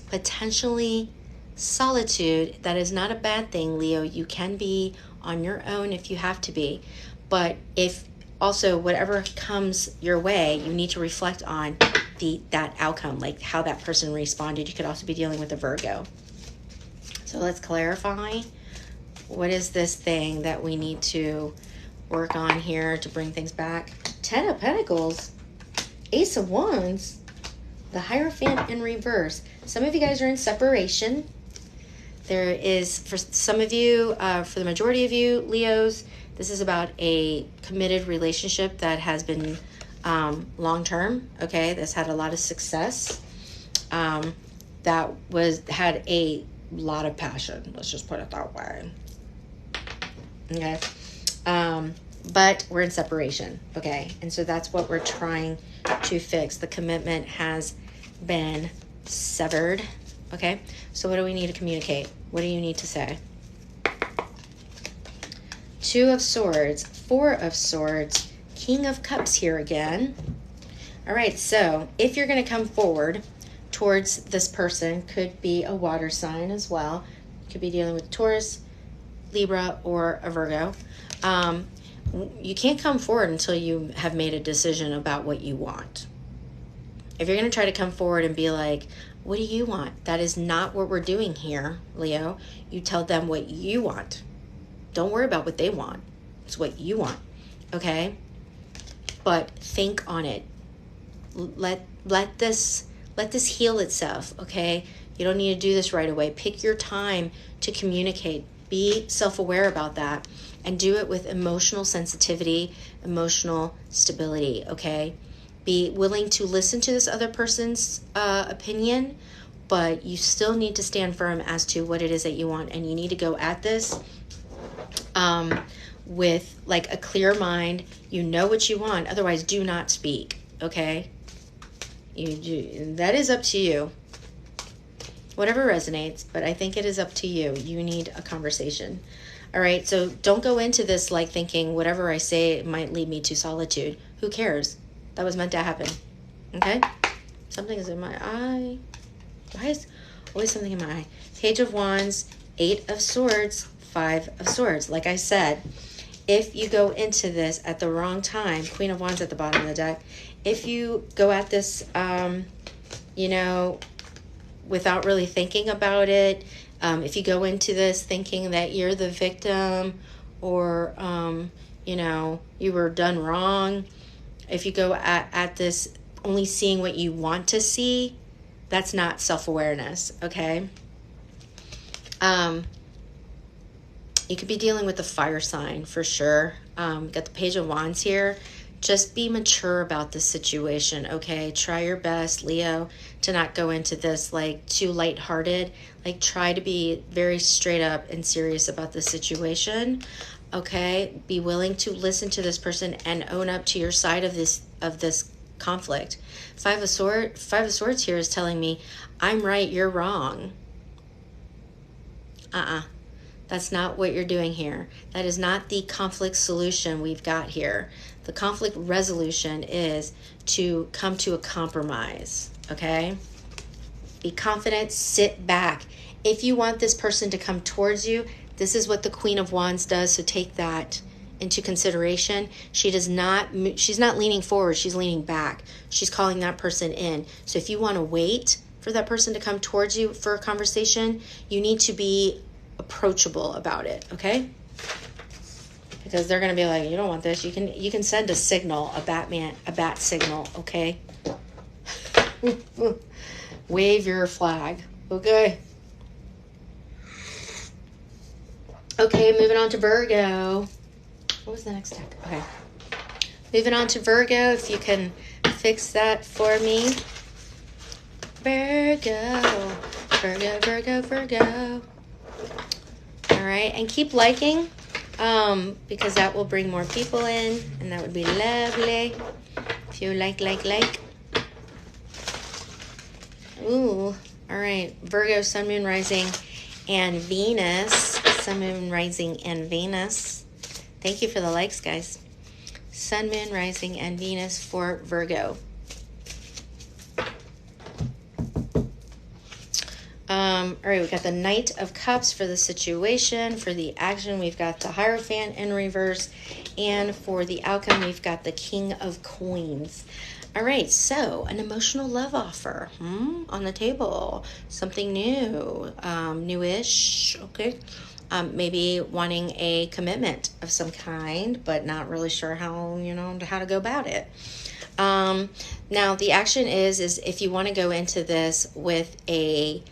potentially solitude. That is not a bad thing, Leo. You can be on your own if you have to be. But if also whatever comes your way, you need to reflect on that outcome, like how that person responded. You could also be dealing with a Virgo. So let's clarify. What is this thing that we need to work on here to bring things back? 10 of Pentacles, Ace of Wands, the Hierophant in reverse. Some of you guys are in separation. There is, for some of you, for the majority of you, Leos, this is about a committed relationship that has been long-term, okay? That's had a lot of success. That had a lot of passion. Let's just put it that way. Okay. But we're in separation, okay? And so that's what we're trying to fix. The commitment has been severed, okay? So what do we need to communicate? What do you need to say? Two of Swords, Four of Swords, King of Cups here again. All right, so if you're going to come forward towards this person, could be a water sign as well. Could be dealing with Taurus, Libra, or a Virgo. You can't come forward until you have made a decision about what you want. If you're going to try to come forward and be like, what do you want? That is not what we're doing here, Leo. You tell them what you want. Don't worry about what they want. It's what you want, okay? But think on it. Let this heal itself, okay? You don't need to do this right away. Pick your time to communicate. Be self-aware about that and do it with emotional sensitivity, emotional stability, okay? Be willing to listen to this other person's opinion, but you still need to stand firm as to what it is that you want, and you need to go at this with like a clear mind. You know what you want, otherwise do not speak, okay? That is up to you. Whatever resonates, but I think it is up to you. You need a conversation. All right, so don't go into this like thinking whatever I say might lead me to solitude. Who cares? That was meant to happen, okay? Something is in my eye. Why is always something in my eye? Page of Wands, Eight of Swords, Five of Swords. Like I said, if you go into this at the wrong time, Queen of Wands at the bottom of the deck, if you go at this, without really thinking about it, if you go into this thinking that you're the victim or, you were done wrong, if you go at this only seeing what you want to see, that's not self-awareness, okay? You could be dealing with a fire sign for sure. Got the Page of Wands here. Just be mature about this situation, okay? Try your best, Leo, to not go into this like too lighthearted. Like try to be very straight up and serious about the situation, okay? Be willing to listen to this person and own up to your side of this conflict. Five of Swords here is telling me, I'm right, you're wrong. That's not what you're doing here. That is not the conflict solution we've got here. The conflict resolution is to come to a compromise, okay? Be confident, sit back. If you want this person to come towards you, this is what the Queen of Wands does, so take that into consideration. She's not leaning forward, she's leaning back. She's calling that person in. So if you want to wait for that person to come towards you for a conversation, you need to be approachable about it, okay? Because they're going to be like, you don't want this. You can send a signal, a bat signal, okay? Wave your flag, okay? Okay, moving on to Virgo. What was the next deck? Okay. Moving on to Virgo, if you can fix that for me. Virgo, Virgo, Virgo, Virgo. All right, and keep liking because that will bring more people in, and that would be lovely. If you like. Ooh, all right. Virgo, Sun, Moon, Rising, and Venus. Sun, Moon, Rising, and Venus. Thank you for the likes, guys. Sun, Moon, Rising, and Venus for Virgo. All right, we've got the Knight of Cups for the situation. For the action, we've got the Hierophant in reverse. And for the outcome, we've got the King of Coins. All right, so an emotional love offer on the table. Something new, newish, okay? Maybe wanting a commitment of some kind, but not really sure how to go about it. Now, the action is if you want to go into this with a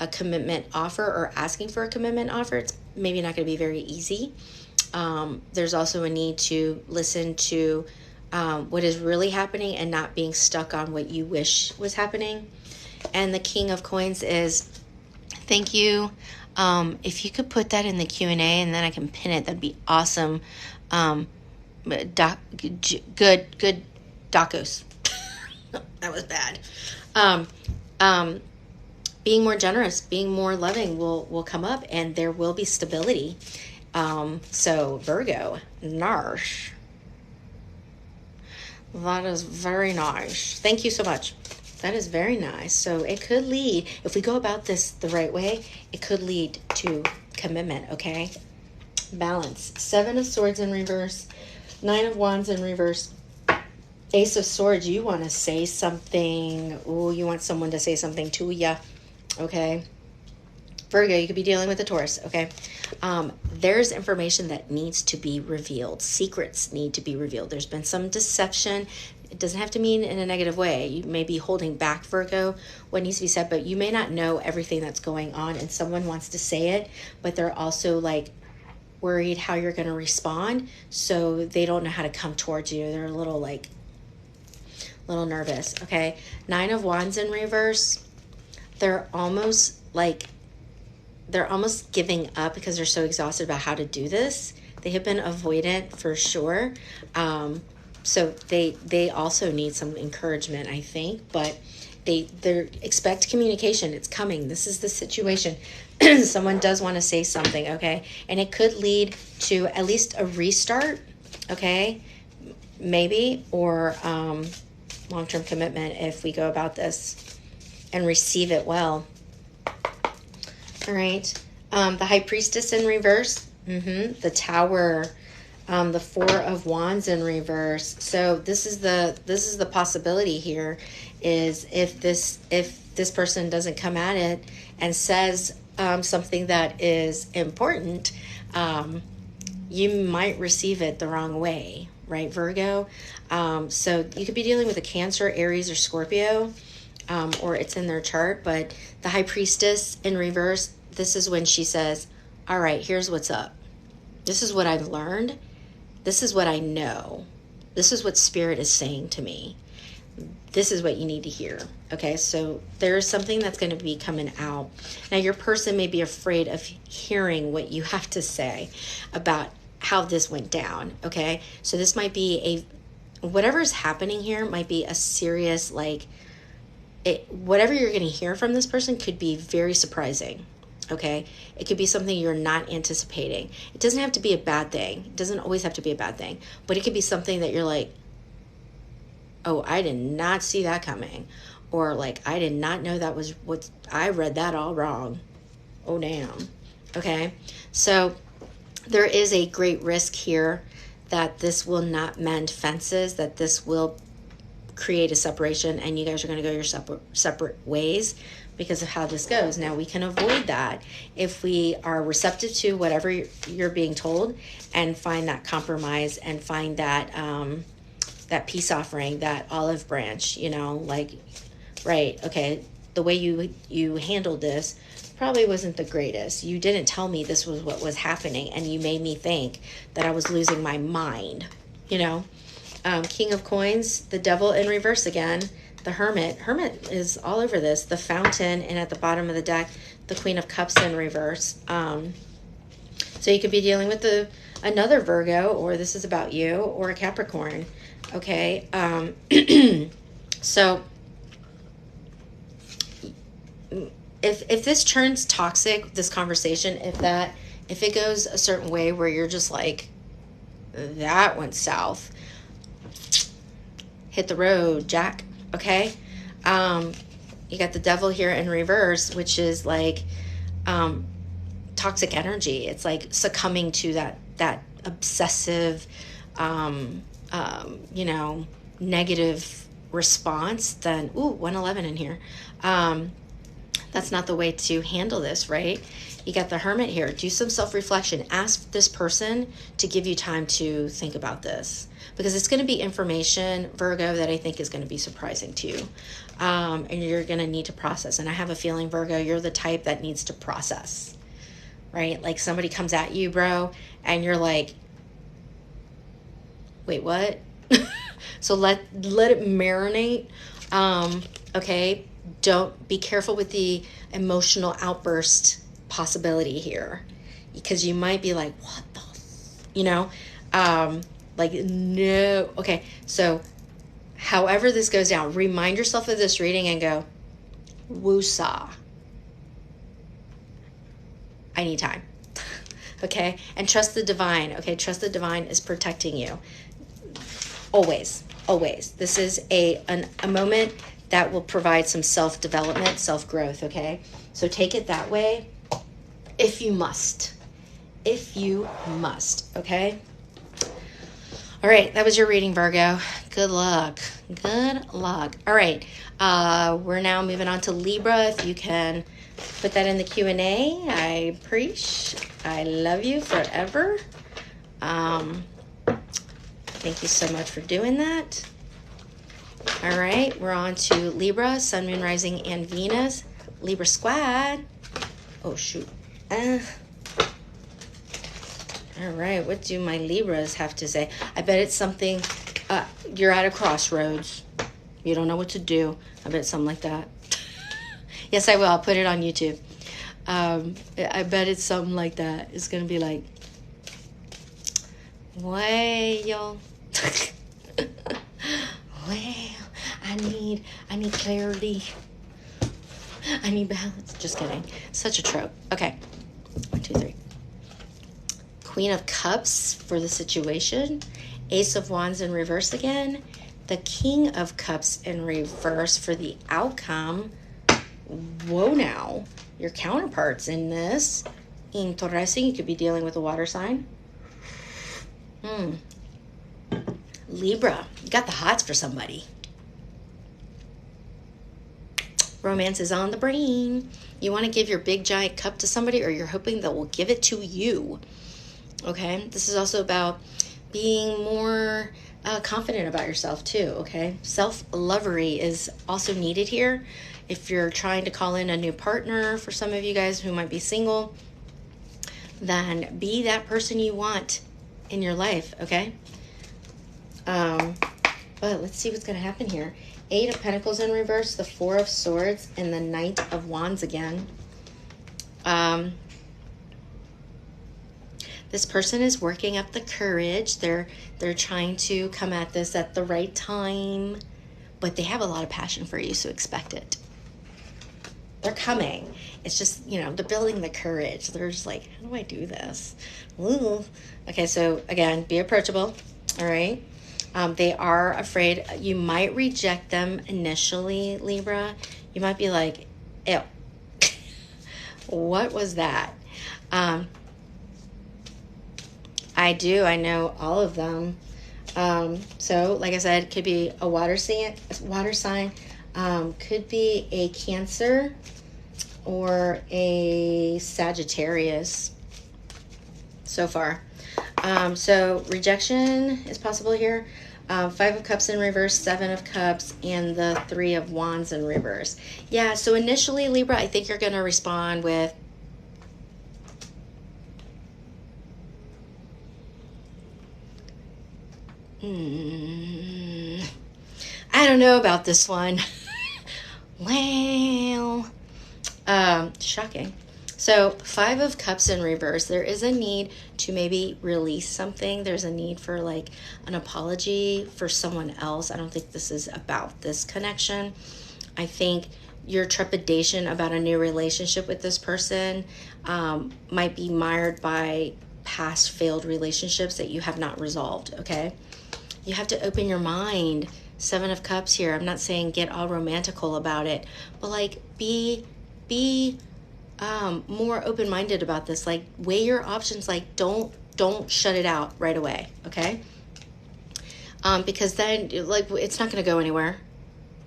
a commitment offer or asking for a commitment offer, it's maybe not going to be very easy. There's also a need to listen to what is really happening and not being stuck on what you wish was happening. And the King of Coins is, thank you. If you could put that in the Q&A and then I can pin it, that'd be awesome. Good docos. That was bad. Being more generous, being more loving will come up, and there will be stability. So Virgo, Narsh. That is very nice. Thank you so much. That is very nice. So it could lead, if we go about this the right way, it could lead to commitment, okay? Balance. 7 of Swords in reverse. 9 of Wands in reverse. Ace of Swords, you want to say something. Ooh, you want someone to say something to you, okay? Virgo, you could be dealing with a Taurus, okay? There's information that needs to be revealed. Secrets need to be revealed. There's been some deception. It doesn't have to mean in a negative way. You may be holding back, Virgo, what needs to be said, but you may not know everything that's going on, and someone wants to say it, but they're also like worried how you're going to respond, so they don't know how to come towards you. They're a little nervous, okay? 9 of Wands in reverse. They're almost giving up because they're so exhausted about how to do this. They have been avoidant for sure. So they also need some encouragement, I think, but they expect communication. It's coming. This is the situation. Someone does want to say something, okay? And it could lead to at least a restart, okay? Maybe, or long-term commitment if we go about this and receive it well. All right. The High Priestess in reverse. The Tower. The 4 of Wands in reverse. So this is the possibility here, is if this person doesn't come at it and says something that is important, you might receive it the wrong way, right, Virgo? So you could be dealing with a Cancer, Aries, or Scorpio, or it's in their chart. But the High Priestess in reverse, this is when she says, all right, here's what's up. This is what I've learned. This is what I know. This is what Spirit is saying to me. This is what you need to hear. Okay, so there's something that's going to be coming out. Now, your person may be afraid of hearing what you have to say about how this went down. Okay, so this might be whatever's happening here might be a serious, whatever you're going to hear from this person could be very surprising. Okay, it could be something you're not anticipating. It doesn't have to be a bad thing. It doesn't always have to be a bad thing, but it could be something that you're like, oh, I did not see that coming, or I did not know that was what I read that all wrong. Oh, damn. Okay, so there is a great risk here that this will not mend fences, that this will create a separation, and you guys are going to go your separate ways because of how this goes. Now, we can avoid that if we are receptive to whatever you're being told and find that compromise and find that that peace offering, that olive branch, right, okay, the way you handled this probably wasn't the greatest. You didn't tell me this was what was happening, and you made me think that I was losing my mind, King of Coins, the Devil in reverse again. The Hermit. Hermit is all over this. The Fountain, and at the bottom of the deck, the Queen of Cups in reverse. So you could be dealing with another Virgo, or this is about you, or a Capricorn. Okay. So if this turns toxic, this conversation, if it goes a certain way where you're just like, that went south, hit the road, Jack. Okay, you got the Devil here in reverse, which is toxic energy. It's like succumbing to that obsessive, negative response. Then 111 in here. that's not the way to handle this, right? You got the Hermit here. Do some self-reflection. Ask this person to give you time to think about this, because it's going to be information, Virgo, that I think is going to be surprising to you. And you're going to need to process. And I have a feeling, Virgo, you're the type that needs to process, right? Like somebody comes at you, bro, and you're like, wait, what? So let it marinate. Okay. Don't be careful with the emotional outburst possibility here, because you might be like, what the, like, no. Okay. So however this goes down, remind yourself of this reading and go, woosah. I need time. Okay. And trust the divine. Okay. Trust the divine is protecting you. Always, always. This is a moment that will provide some self-development, self-growth, okay? So take it that way if you must. If you must, okay? All right, that was your reading, Virgo. Good luck. Good luck. All right, we're now moving on to Libra. If you can put that in the Q&A, I appreciate. I love you forever. Thank you so much for doing that. All right, we're on to Libra, Sun, Moon, Rising, and Venus. Libra squad. Oh, shoot. All right, what do my Libras have to say? I bet it's something, you're at a crossroads. You don't know what to do. I bet it's something like that. Yes, I will. I'll put it on YouTube. I bet it's something like that. It's going to be like, well, I need clarity. I need balance. Just kidding. Such a trope. Okay. 1, 2, 3. Queen of Cups for the situation. Ace of Wands in reverse again. The King of Cups in reverse for the outcome. Whoa now. Your counterparts in this. Interesting. You could be dealing with a water sign. Libra, you got the hots for somebody. Romance is on the brain. You want to give your big giant cup to somebody, or you're hoping that will give it to you. Okay, this is also about being more confident about yourself too. Okay, self-lovery is also needed here. If you're trying to call in a new partner, for some of you guys who might be single, then be that person you want in your life. Okay. But let's see what's going to happen here. 8 of Pentacles in reverse, the 4 of Swords, and the Knight of Wands again. This person is working up the courage. They're trying to come at this at the right time, but they have a lot of passion for you, so expect it. They're coming. It's just, they're building the courage. They're just like, how do I do this? Ooh. Okay, so again, be approachable. All right. They are afraid you might reject them initially, Libra. You might be like, ew, what was that? I know all of them. So like I said, could be a water sign, could be a Cancer or a Sagittarius so far. So rejection is possible here. 5 of Cups in reverse, 7 of Cups, and the 3 of Wands in reverse. Yeah, so initially, Libra, I think you're going to respond with, I don't know about this one. Well, shocking. So 5 of Cups in reverse, there is a need to maybe release something. There's a need for like an apology for someone else. I don't think this is about this connection. I think your trepidation about a new relationship with this person might be mired by past failed relationships that you have not resolved, okay? You have to open your mind. 7 of Cups here. I'm not saying get all romantical about it, but like be more open-minded about this. Like weigh your options. Like don't shut it out right away, okay? Because then like it's not going to go anywhere.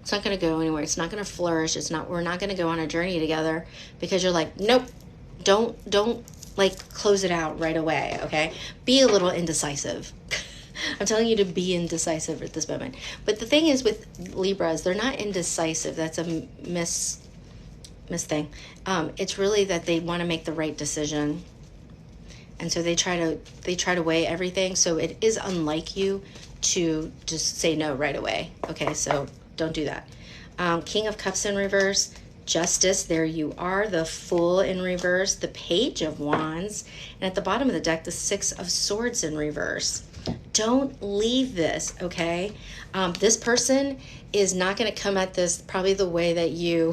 It's not going to go anywhere. It's not going to flourish. We're not going to go on a journey together because you're like, nope, don't like close it out right away. Okay. Be a little indecisive. I'm telling you to be indecisive at this moment. But the thing is with Libras, they're not indecisive. That's a miss thing. It's really that they want to make the right decision. And so they try to weigh everything. So it is unlike you to just say no right away. Okay, so don't do that. King of Cups in reverse, Justice, there you are. The Fool in reverse, the Page of Wands, and at the bottom of the deck, the Six of Swords in reverse. Don't leave this, okay? This person is not going to come at this probably the way that you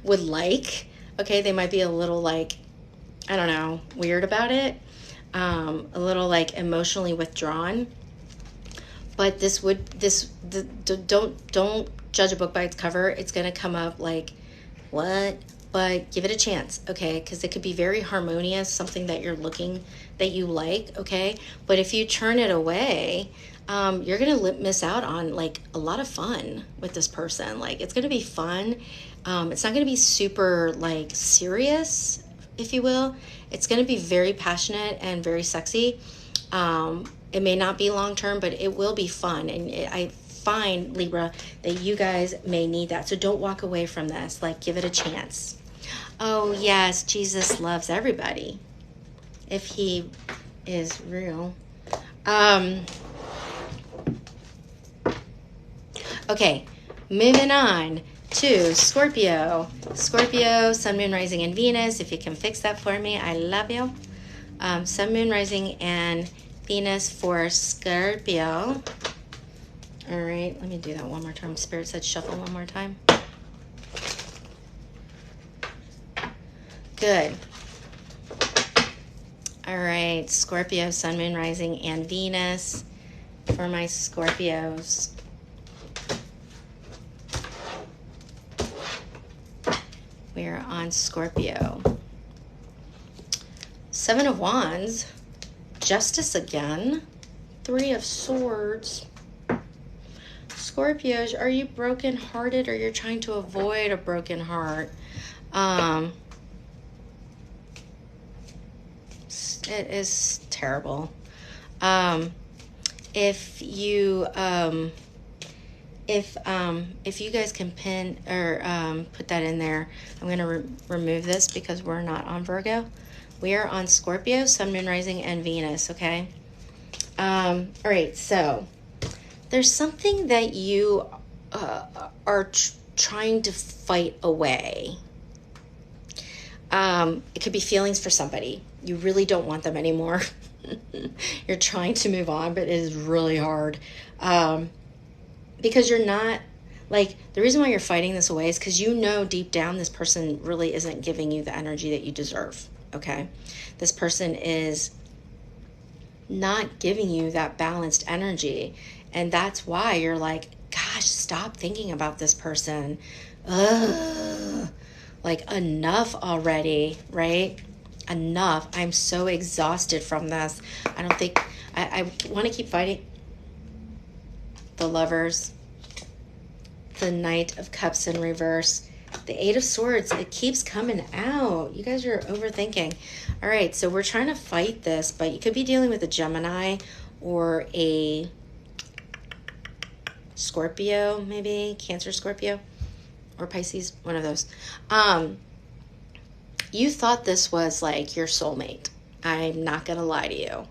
would like. Okay, they might be a little like, I don't know, weird about it. A little like emotionally withdrawn. But don't judge a book by its cover. It's going to come up like, what? But give it a chance, okay? Because it could be very harmonious, something that you like, okay? But if you turn it away, you're going to miss out on like a lot of fun with this person. Like, it's going to be fun. It's not going to be super like serious, if you will. It's going to be very passionate and very sexy. It may not be long term, but it will be fun. And I find, Libra, that you guys may need that. So don't walk away from this. Like, give it a chance. Oh, yes, Jesus loves everybody. If he is real. Okay, moving on to Scorpio. Scorpio, Sun, Moon, Rising, and Venus. If you can fix that for me, I love you. Sun, Moon, Rising, and Venus for Scorpio. All right, let me do that one more time. Spirit said shuffle one more time. Good. All right, Scorpio, Sun, Moon, Rising, and Venus for my Scorpios. We are on Scorpio. Seven of Wands, Justice again, Three of Swords. Scorpios, are you brokenhearted or you're trying to avoid a broken heart? It is terrible. If you guys can pin or put that in there, I'm going to remove this because we're not on Virgo. We are on Scorpio, Sun, Moon, Rising, and Venus, okay? All right, so there's something that you are trying to fight away. It could be feelings for somebody. You really don't want them anymore. You're trying to move on, but it is really hard. Because you're not, like, the reason why you're fighting this away is because you know deep down this person really isn't giving you the energy that you deserve, okay? This person is not giving you that balanced energy. And that's why you're like, gosh, stop thinking about this person. Ugh. Like, enough already, right? Enough. I'm so exhausted from this. I don't think, I want to keep fighting. The Lovers, the Knight of Cups in reverse, the Eight of Swords. It keeps coming out. You guys are overthinking. All right, so we're trying to fight this, but you could be dealing with a Gemini or a Scorpio, maybe Cancer, Scorpio, or Pisces, one of those. You thought this was like your soulmate. I'm not gonna lie to you.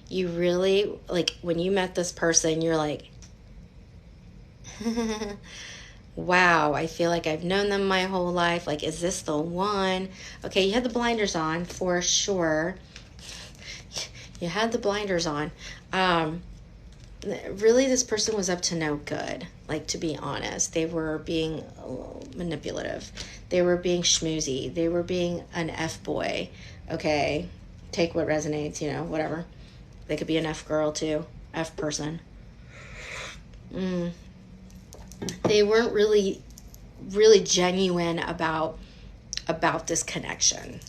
You really, like, when you met this person, you're like, wow, I feel like I've known them my whole life. Like, is this the one? Okay, you had the blinders on for sure. You had the blinders on. Really, this person was up to no good. Like, to be honest, they were being manipulative. They were being schmoozy. They were being an F-boy. Okay, take what resonates, you know, whatever. They could be an F-girl too, F-person. They weren't really genuine about this connection.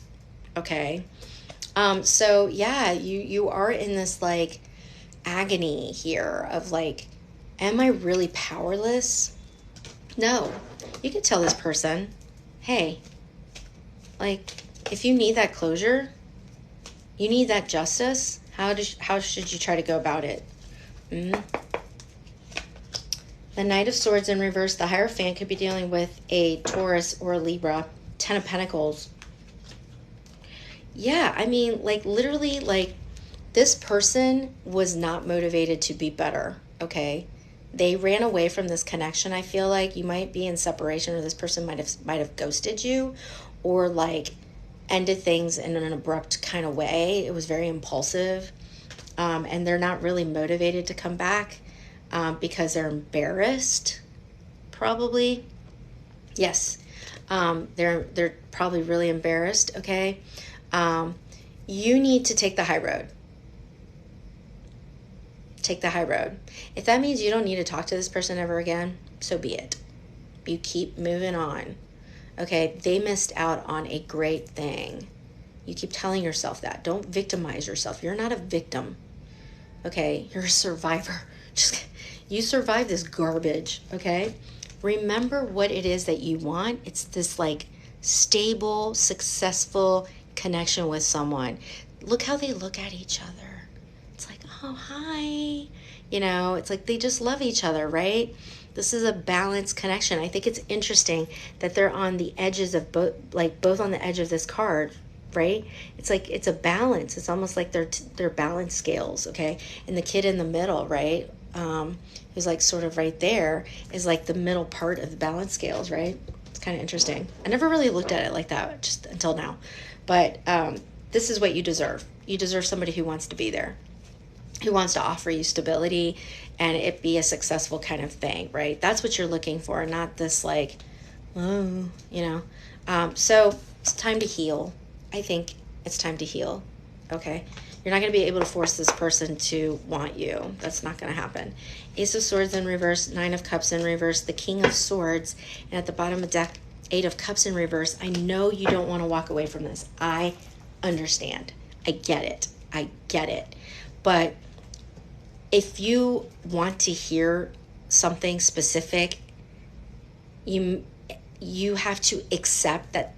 Okay, so yeah, you are in this like agony here of like, am I really powerless? No, you could tell this person, hey, like, if you need that closure, you need that justice, how should you try to go about it? The Knight of Swords in reverse, the Hierophant could be dealing with a Taurus or a Libra. 10 of Pentacles. Yeah, I mean, like, literally, like, this person was not motivated to be better, okay? They ran away from this connection. I feel like you might be in separation, or this person might have ghosted you, or like ended things in an abrupt kind of way. It was very impulsive, and they're not really motivated to come back because they're embarrassed, probably. Yes, they're probably really embarrassed. Okay, you need to take the high road. Take the high road. If that means you don't need to talk to this person ever again, so be it. You keep moving on. Okay, they missed out on a great thing. You keep telling yourself that. Don't victimize yourself. You're not a victim. Okay, you're a survivor. You survived this garbage, okay? Remember what it is that you want. It's this like stable, successful connection with someone. Look how they look at each other. It's like, oh, hi. You know, it's like they just love each other, right? This is a balanced connection. I think it's interesting that they're on the edges of both on the edge of this card, right? It's like it's a balance. It's almost like they're balance scales, okay? And the kid in the middle, right? Who's like sort of right there is like the middle part of the balance scales, right? It's kind of interesting. I never really looked at it like that just until now. But this is what you deserve. You deserve somebody who wants to be there, who wants to offer you stability and it be a successful kind of thing, right? That's what you're looking for, not this like, oh, you know. So it's time to heal. I think it's time to heal, okay? You're not going to be able to force this person to want you. That's not going to happen. Ace of Swords in reverse, Nine of Cups in reverse, the King of Swords, and at the bottom of the deck, Eight of Cups in reverse. I know you don't want to walk away from this. I understand. I get it. I get it. But if you want to hear something specific, you have to accept that.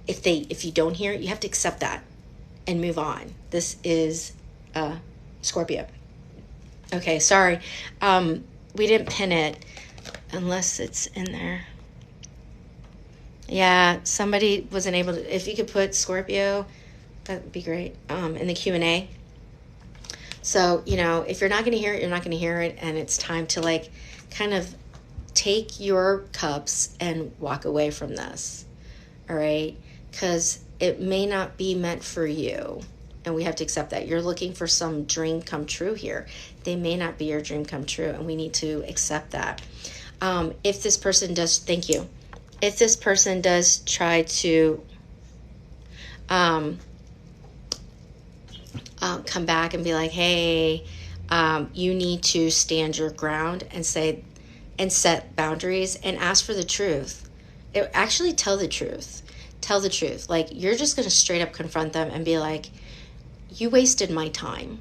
If you don't hear it, you have to accept that and move on. This is Scorpio. Okay, sorry. We didn't pin it unless it's in there. Yeah, somebody wasn't able to. If you could put Scorpio, that would be great. In the Q&A. So, you know, if you're not going to hear it, you're not going to hear it. And it's time to like kind of take your cups and walk away from this. All right? Because it may not be meant for you. And we have to accept that. You're looking for some dream come true here. They may not be your dream come true. And we need to accept that. If this person does, thank you. If this person does try to come back and be like, hey, you need to stand your ground and say, and set boundaries and ask for the truth. Actually tell the truth. Tell the truth. Like, you're just going to straight up confront them and be like, you wasted my time.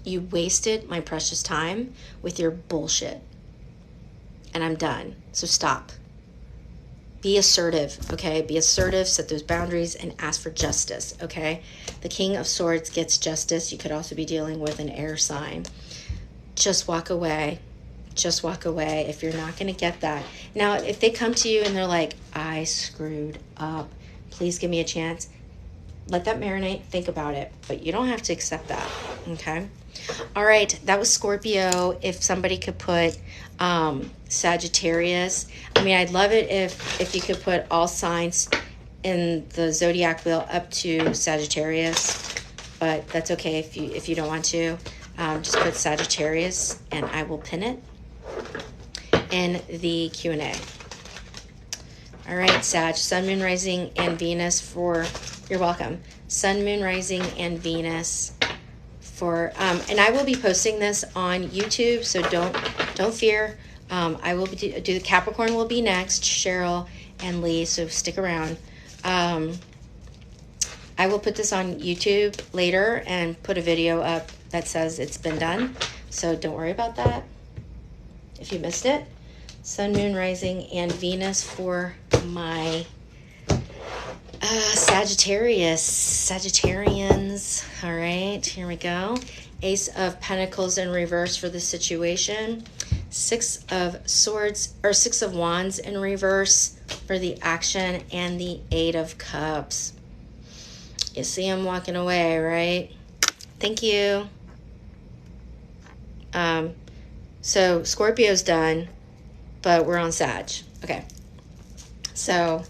You wasted my precious time with your bullshit. And I'm done. So stop. Be assertive, okay? Be assertive, set those boundaries, and ask for justice, okay? The King of Swords gets justice. You could also be dealing with an air sign. Just walk away. Just walk away if you're not going to get that. Now, if they come to you and they're like, I screwed up, please give me a chance. Let that marinate. Think about it. But you don't have to accept that, okay? All right, that was Scorpio. If somebody could put Sagittarius. I mean, I'd love it if you could put all signs in the Zodiac wheel up to Sagittarius. But that's okay if you don't want to. Just put Sagittarius, and I will pin it in the Q&A. All right, Sag, Sun, Moon, Rising, and Venus for... You're welcome. Sun, Moon, Rising, and Venus for... and I will be posting this on YouTube, so don't fear. I will do the Capricorn will be next, Cheryl and Lee, so stick around. I will put this on YouTube later and put a video up that says it's been done. So don't worry about that if you missed it. Sun, Moon, Rising, and Venus for my Sagittarians. All right, here we go. Ace of Pentacles in reverse for the situation. Six of Wands in reverse for the action, and the Eight of Cups. You see him walking away, right? Thank you. So Scorpio's done, but we're on Sag. Okay. So,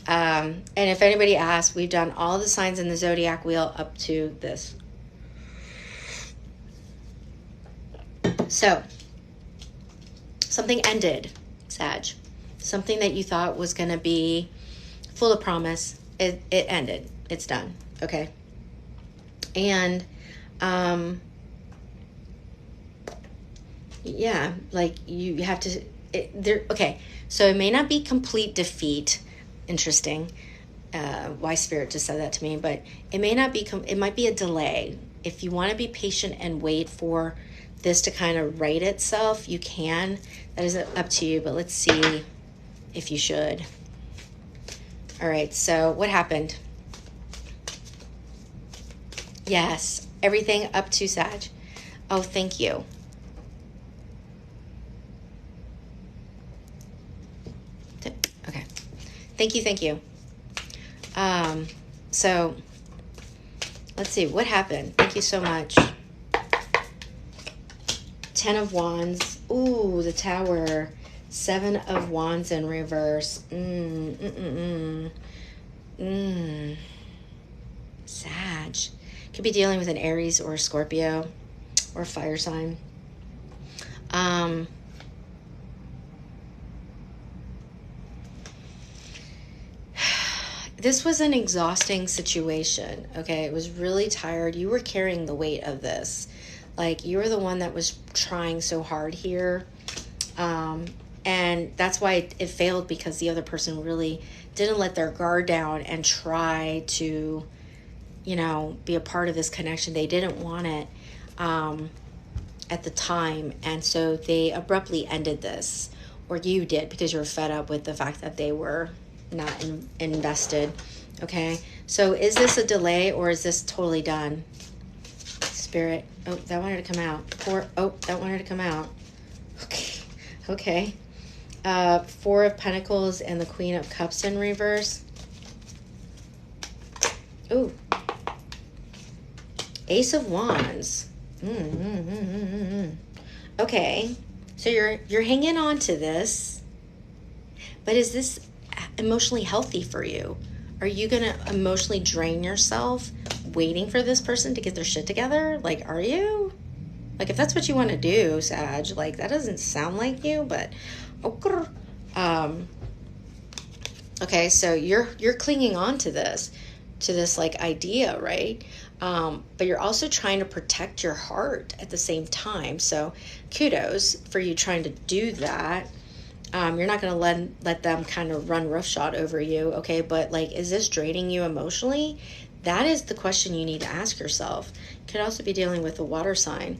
and if anybody asks, we've done all the signs in the Zodiac wheel up to this. So, something ended, Sag. Something that you thought was going to be full of promise, it ended. It's done. Okay. And, yeah, like you have to, okay. So it may not be complete defeat. Interesting. Why Spirit just said that to me, but it may not be, it might be a delay. If you want to be patient and wait for this to kind of right itself, you can. That is up to you, but let's see if you should. All right, so what happened? Yes, everything up to Sag. Oh, thank you. Okay. Thank you. So let's see what happened. Thank you so much. 10 of Wands. Ooh, the Tower. 7 of Wands in reverse. Sag. Could be dealing with an Aries or a Scorpio or a fire sign. This was an exhausting situation, okay? It was really tired. You were carrying the weight of this. Like, you were the one that was trying so hard here. And that's why it failed, because the other person really didn't let their guard down and try to, you know, be a part of this connection. They didn't want it at the time. And so they abruptly ended this. Or you did, because you were fed up with the fact that they were not invested. Okay, so is this a delay or is this totally done? Spirit. Oh, that wanted to come out. That wanted to come out. Okay. 4 of Pentacles and the Queen of Cups in reverse. Ooh. Ace of Wands. Okay, so you're hanging on to this, but is this emotionally healthy for you? Are you gonna emotionally drain yourself waiting for this person to get their shit together? Like, are you? Like, if that's what you want to do, Sag, like, that doesn't sound like you, but okay, so you're clinging on to this like idea, right? But you're also trying to protect your heart at the same time. So kudos for you trying to do that. You're not going to let them kind of run roughshod over you, okay? But, like, is this draining you emotionally? That is the question you need to ask yourself. Could also be dealing with a water sign.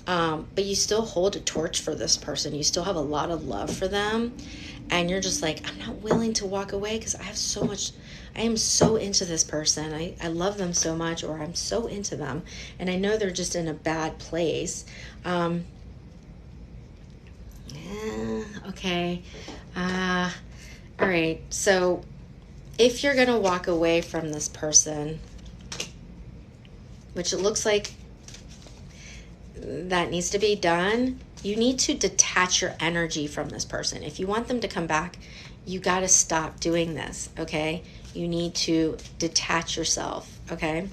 But you still hold a torch for this person. You still have a lot of love for them. And you're just like, I'm not willing to walk away because I am so into this person. I love them so much, or I'm so into them. And I know they're just in a bad place. Okay. All right. So if you're going to walk away from this person, which it looks like that needs to be done, you need to detach your energy from this person. If you want them to come back, you got to stop doing this. Okay. You need to detach yourself. Okay.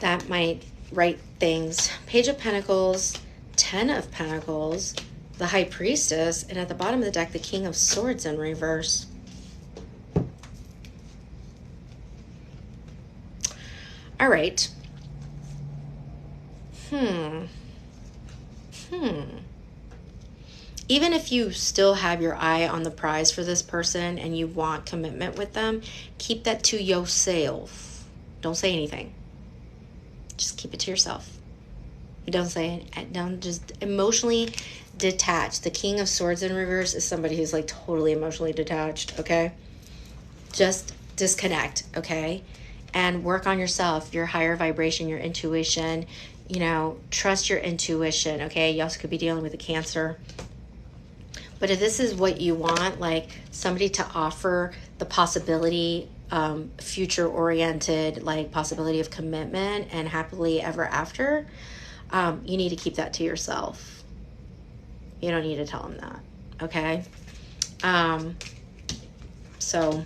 That might right things. Page of Pentacles, 10 of Pentacles, the High Priestess, and at the bottom of the deck, the King of Swords in reverse. All right. Even if you still have your eye on the prize for this person and you want commitment with them, keep that to yourself. Don't say anything. Just keep it to yourself. Don't say it. Don't just emotionally detach. The King of Swords in reverse is somebody who's like totally emotionally detached, okay? Just disconnect, okay? And work on yourself, your higher vibration, your intuition, you know, trust your intuition, okay? You also could be dealing with a Cancer. But if this is what you want, like somebody to offer the possibility, future-oriented, like possibility of commitment and happily ever after, you need to keep that to yourself. You don't need to tell them that, okay? So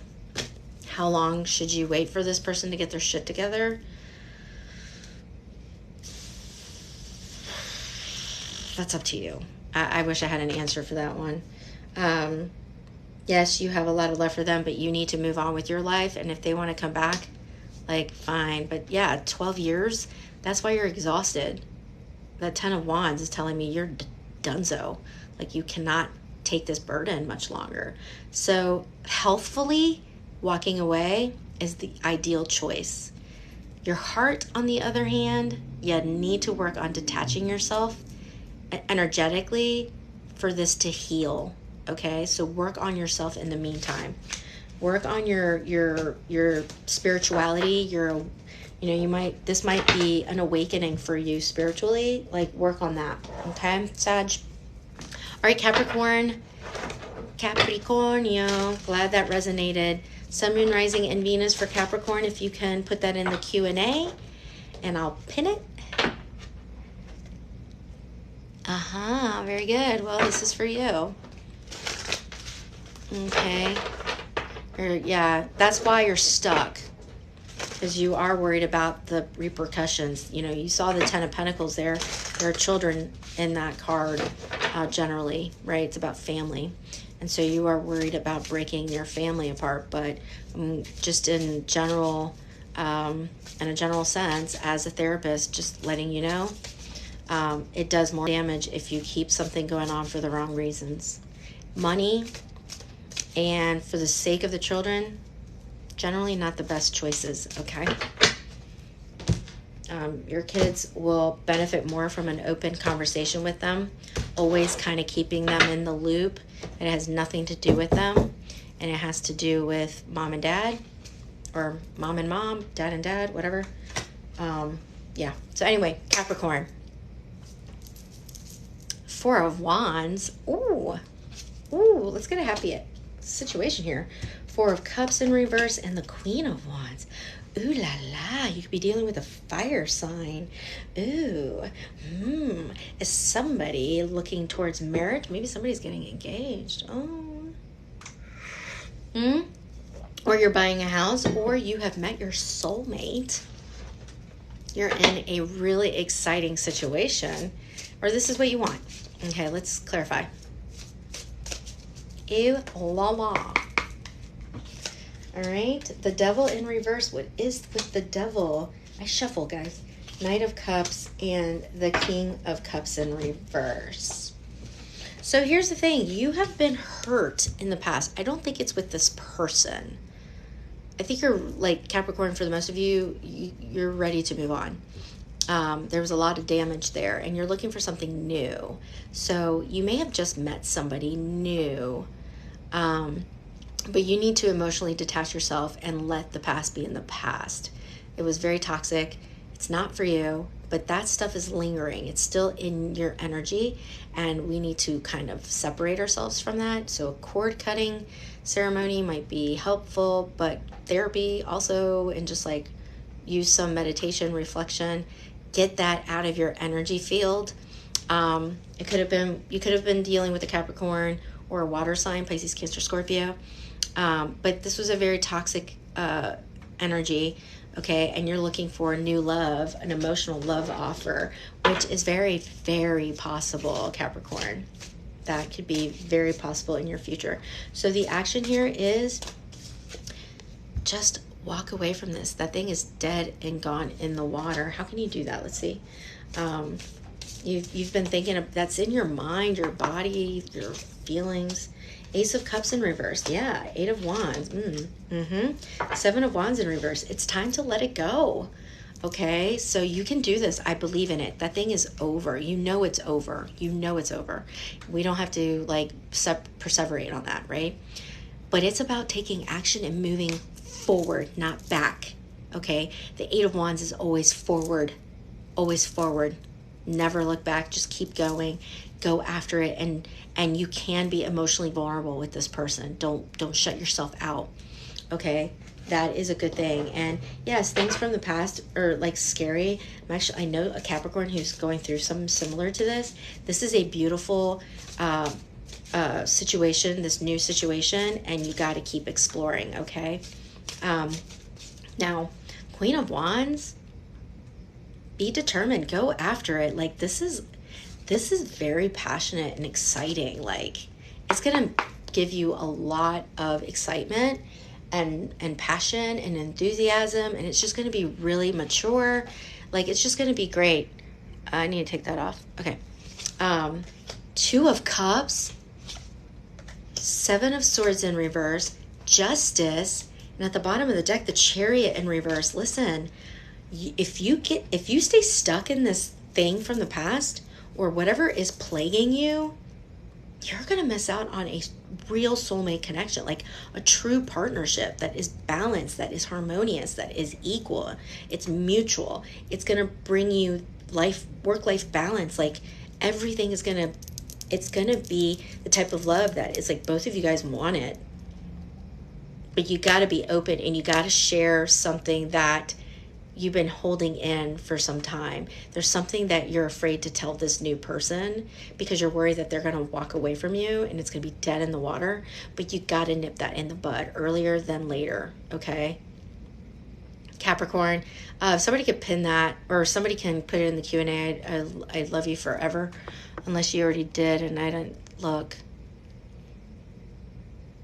how long should you wait for this person to get their shit together? That's up to you. I wish I had an answer for that one. Yes, you have a lot of love for them, but you need to move on with your life. And if they want to come back, like, fine. But yeah, 12 years, that's why you're exhausted. That 10 of Wands is telling me you're donezo. Like, you cannot take this burden much longer. So healthfully walking away is the ideal choice. Your heart, on the other hand, you need to work on detaching yourself energetically for this to heal, okay? So work on yourself in the meantime. Work on your spirituality. This might be an awakening for you spiritually. Like, work on that, okay, Sag? All right, Capricornio, glad that resonated. Sun, Moon, Rising, and Venus for Capricorn. If you can put that in the Q&A, and I'll pin it. Very good. Well, this is for you. Okay. Yeah, that's why you're stuck. Because you are worried about the repercussions. You know, you saw the 10 of Pentacles there. There are children in that card, generally, right? It's about family. And so you are worried about breaking your family apart. But just in general, in a general sense, as a therapist, just letting you know, it does more damage if you keep something going on for the wrong reasons. Money, and for the sake of the children, generally not the best choices, okay? Your kids will benefit more from an open conversation with them, always kind of keeping them in the loop. It has nothing to do with them, and it has to do with mom and dad, or mom and mom, dad and dad, whatever. Yeah, so anyway, Capricorn. 4 of Wands. Ooh, let's get a happy situation here. 4 of Cups in reverse and the Queen of Wands. Ooh la la, you could be dealing with a fire sign. Ooh, is somebody looking towards marriage? Maybe somebody's getting engaged. Or you're buying a house, or you have met your soulmate. You're in a really exciting situation, or this is what you want. Okay, let's clarify. Ew la la. All right, the Devil in reverse. What is with the Devil? I shuffle, guys. Knight of Cups and the King of Cups in reverse. So here's the thing. You have been hurt in the past. I don't think it's with this person. I think you're, like, Capricorn, for the most of you, you're ready to move on. There was a lot of damage there, and you're looking for something new. So you may have just met somebody new, but you need to emotionally detach yourself and let the past be in the past. It was very toxic. It's not for you, but that stuff is lingering. It's still in your energy, and we need to kind of separate ourselves from that. So a cord cutting ceremony might be helpful, but therapy also, and just like use some meditation, reflection, get that out of your energy field. You could have been dealing with a Capricorn or a water sign, Pisces, Cancer, Scorpio. But this was a very toxic energy, okay? And you're looking for new love, an emotional love offer, which is very, very possible, Capricorn. That could be very possible in your future. So the action here is just walk away from this. That thing is dead and gone in the water. How can you do that? Let's see. You've been thinking of, that's in your mind, your body, your feelings. Ace of Cups in reverse. Yeah. 8 of Wands. 7 of Wands in reverse. It's time to let it go. Okay, so you can do this. I believe in it. That thing is over. You know it's over. You know it's over. We don't have to like perseverate on that, right? But it's about taking action and moving forward, not back. Okay, the Eight of Wands is always forward, always forward. Never look back. Just keep going. Go after it, and you can be emotionally vulnerable with this person. Don't shut yourself out. Okay. That is a good thing. And yes, things from the past are like scary. I know a Capricorn who's going through something similar to this. This is a beautiful situation, this new situation, and you got to keep exploring, okay? Now, Queen of Wands, be determined, go after it. Like this is very passionate and exciting. Like it's going to give you a lot of excitement and passion and enthusiasm, and it's just going to be really mature. Like it's just going to be great. I need to take that off. Okay. Two of Cups, Seven of Swords in reverse, Justice, and at the bottom of the deck, the Chariot in reverse. Listen, if you stay stuck in this thing from the past or whatever is plaguing you, you're going to miss out on a real soulmate connection, like a true partnership that is balanced, that is harmonious, that is equal. It's mutual. It's going to bring you work-life balance. Like everything is it's going to be the type of love that is like both of you guys want it. But you got to be open, and you got to share something that you've been holding in for some time. There's something that you're afraid to tell this new person because you're worried that they're going to walk away from you and it's going to be dead in the water. But you got to nip that in the bud earlier than later, okay? Capricorn, somebody could pin that, or somebody can put it in the Q&A. I love you forever, unless you already did and I didn't look.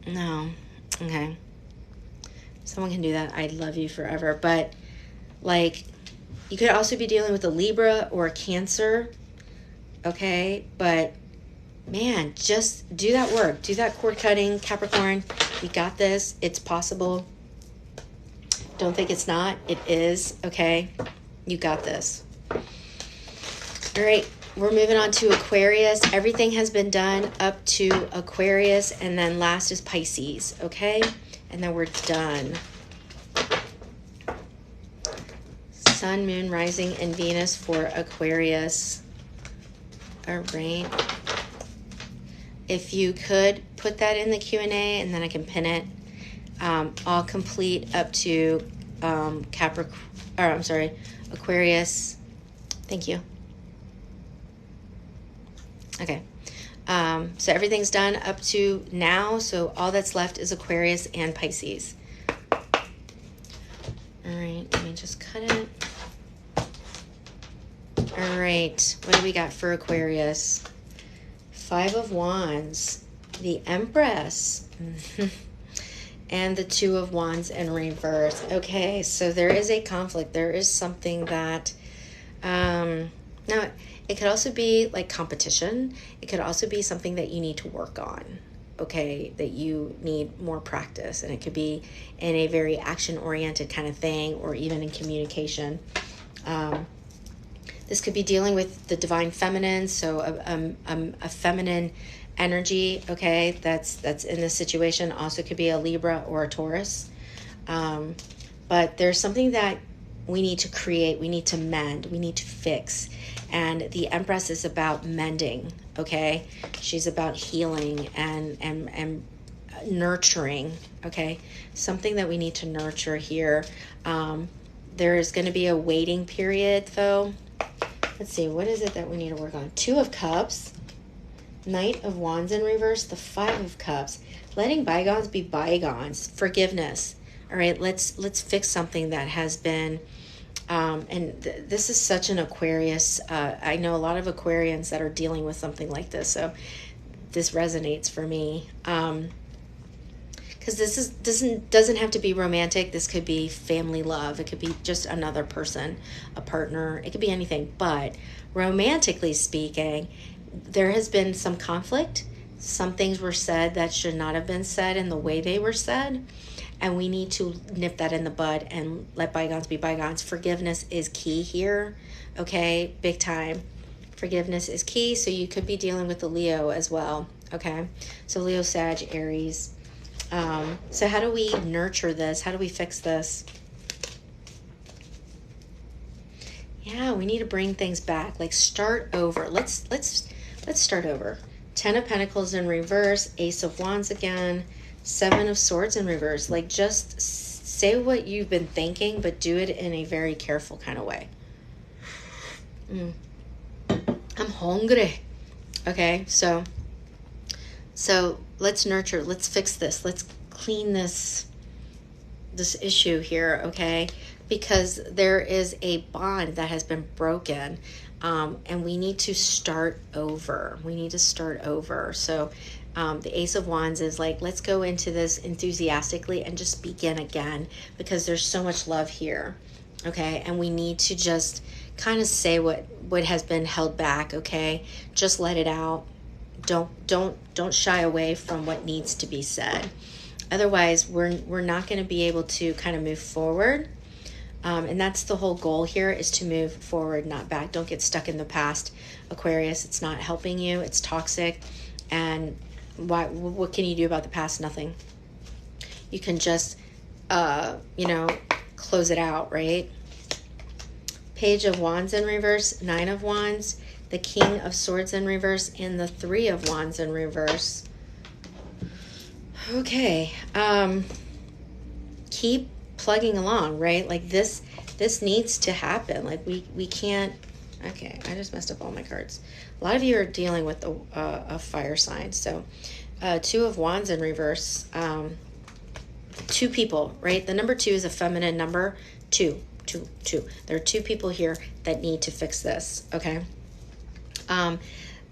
No. Okay. Someone can do that. I love you forever. But like, you could also be dealing with a Libra or a Cancer, okay? But, man, just do that work. Do that cord cutting, Capricorn. You got this. It's possible. Don't think it's not. It is, okay? You got this. All right, we're moving on to Aquarius. Everything has been done up to Aquarius, and then last is Pisces, okay? And then we're done. Sun, Moon, Rising, and Venus for Aquarius. All right. If you could put that in the Q&A, and then I can pin it. I'll complete up to Aquarius. Thank you. Okay. So everything's done up to now. So all that's left is Aquarius and Pisces. All right. Let me just cut it. All right. What do we got for Aquarius? Five of Wands, the Empress, and the Two of Wands in reverse. Okay, so there is a conflict. There is something that, now it could also be like competition. It could also be something that you need to work on, okay, that you need more practice. And it could be in a very action-oriented kind of thing, or even in communication. This could be dealing with the divine feminine, so a feminine energy, okay, that's in this situation. Also could be a Libra or a Taurus. But there's something that we need to create, we need to mend, we need to fix. And the Empress is about mending, okay? She's about healing and nurturing, okay? Something that we need to nurture here. There is going to be a waiting period, though. Let's see, what is it that we need to work on? Two of Cups, Knight of Wands in reverse, the Five of Cups. Letting bygones be bygones. Forgiveness. All right, let's fix something that has been, this is such an Aquarius. I know a lot of Aquarians that are dealing with something like this, so this resonates for me. Because this doesn't have to be romantic. This could be family love. It could be just another person, a partner. It could be anything. But romantically speaking, there has been some conflict Some things were said that should not have been said in the way they were said. And we need to nip that in the bud and let bygones be bygones. Forgiveness is key here, okay? Big time. Forgiveness is key, so you could be dealing with the Leo as well, okay? So Leo, Sag, Aries. So how do we nurture this? How do we fix this? Yeah, we need to bring things back. Like, start over. Let's start over. 10 of Pentacles in reverse, Ace of Wands again, 7 of Swords in reverse. Like, just say what you've been thinking, but do it in a very careful kind of way. I'm hungry. Okay, so let's nurture. Let's fix this. Let's clean this issue here, okay? Because there is a bond that has been broken, and we need to start over. We need to start over. So the Ace of Wands is like, let's go into this enthusiastically and just begin again, because there's so much love here, okay? And we need to just kind of say what has been held back, okay? Just let it out. Don't shy away from what needs to be said. Otherwise, we're not going to be able to kind of move forward. And that's the whole goal here, is to move forward, not back. Don't get stuck in the past, Aquarius. It's not helping you. It's toxic. And what can you do about the past? Nothing. You can just, close it out, right? Page of Wands in reverse, 9 of Wands, the King of Swords in reverse, and the 3 of Wands in reverse. Okay. Keep plugging along, right? Like this needs to happen. Like we can't. Okay, I just messed up all my cards. A lot of you are dealing with a fire sign. So 2 of Wands in reverse. 2 people, right? The number 2 is a feminine number. 2. There are 2 people here that need to fix this, okay?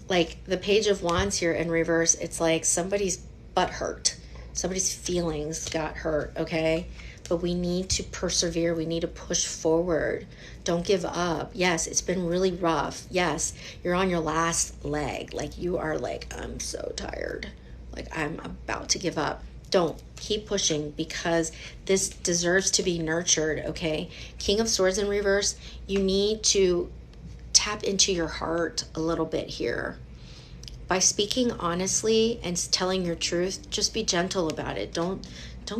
Like the Page of Wands here in reverse, it's like somebody's butt hurt. Somebody's feelings got hurt, okay? But we need to persevere. We need to push forward. Don't give up. Yes, it's been really rough. Yes, you're on your last leg. Like, you are like, I'm so tired. Like, I'm about to give up. Don't. Keep pushing, because this deserves to be nurtured, okay? King of Swords in reverse, you need to tap into your heart a little bit here. By speaking honestly and telling your truth, just be gentle about it. Don't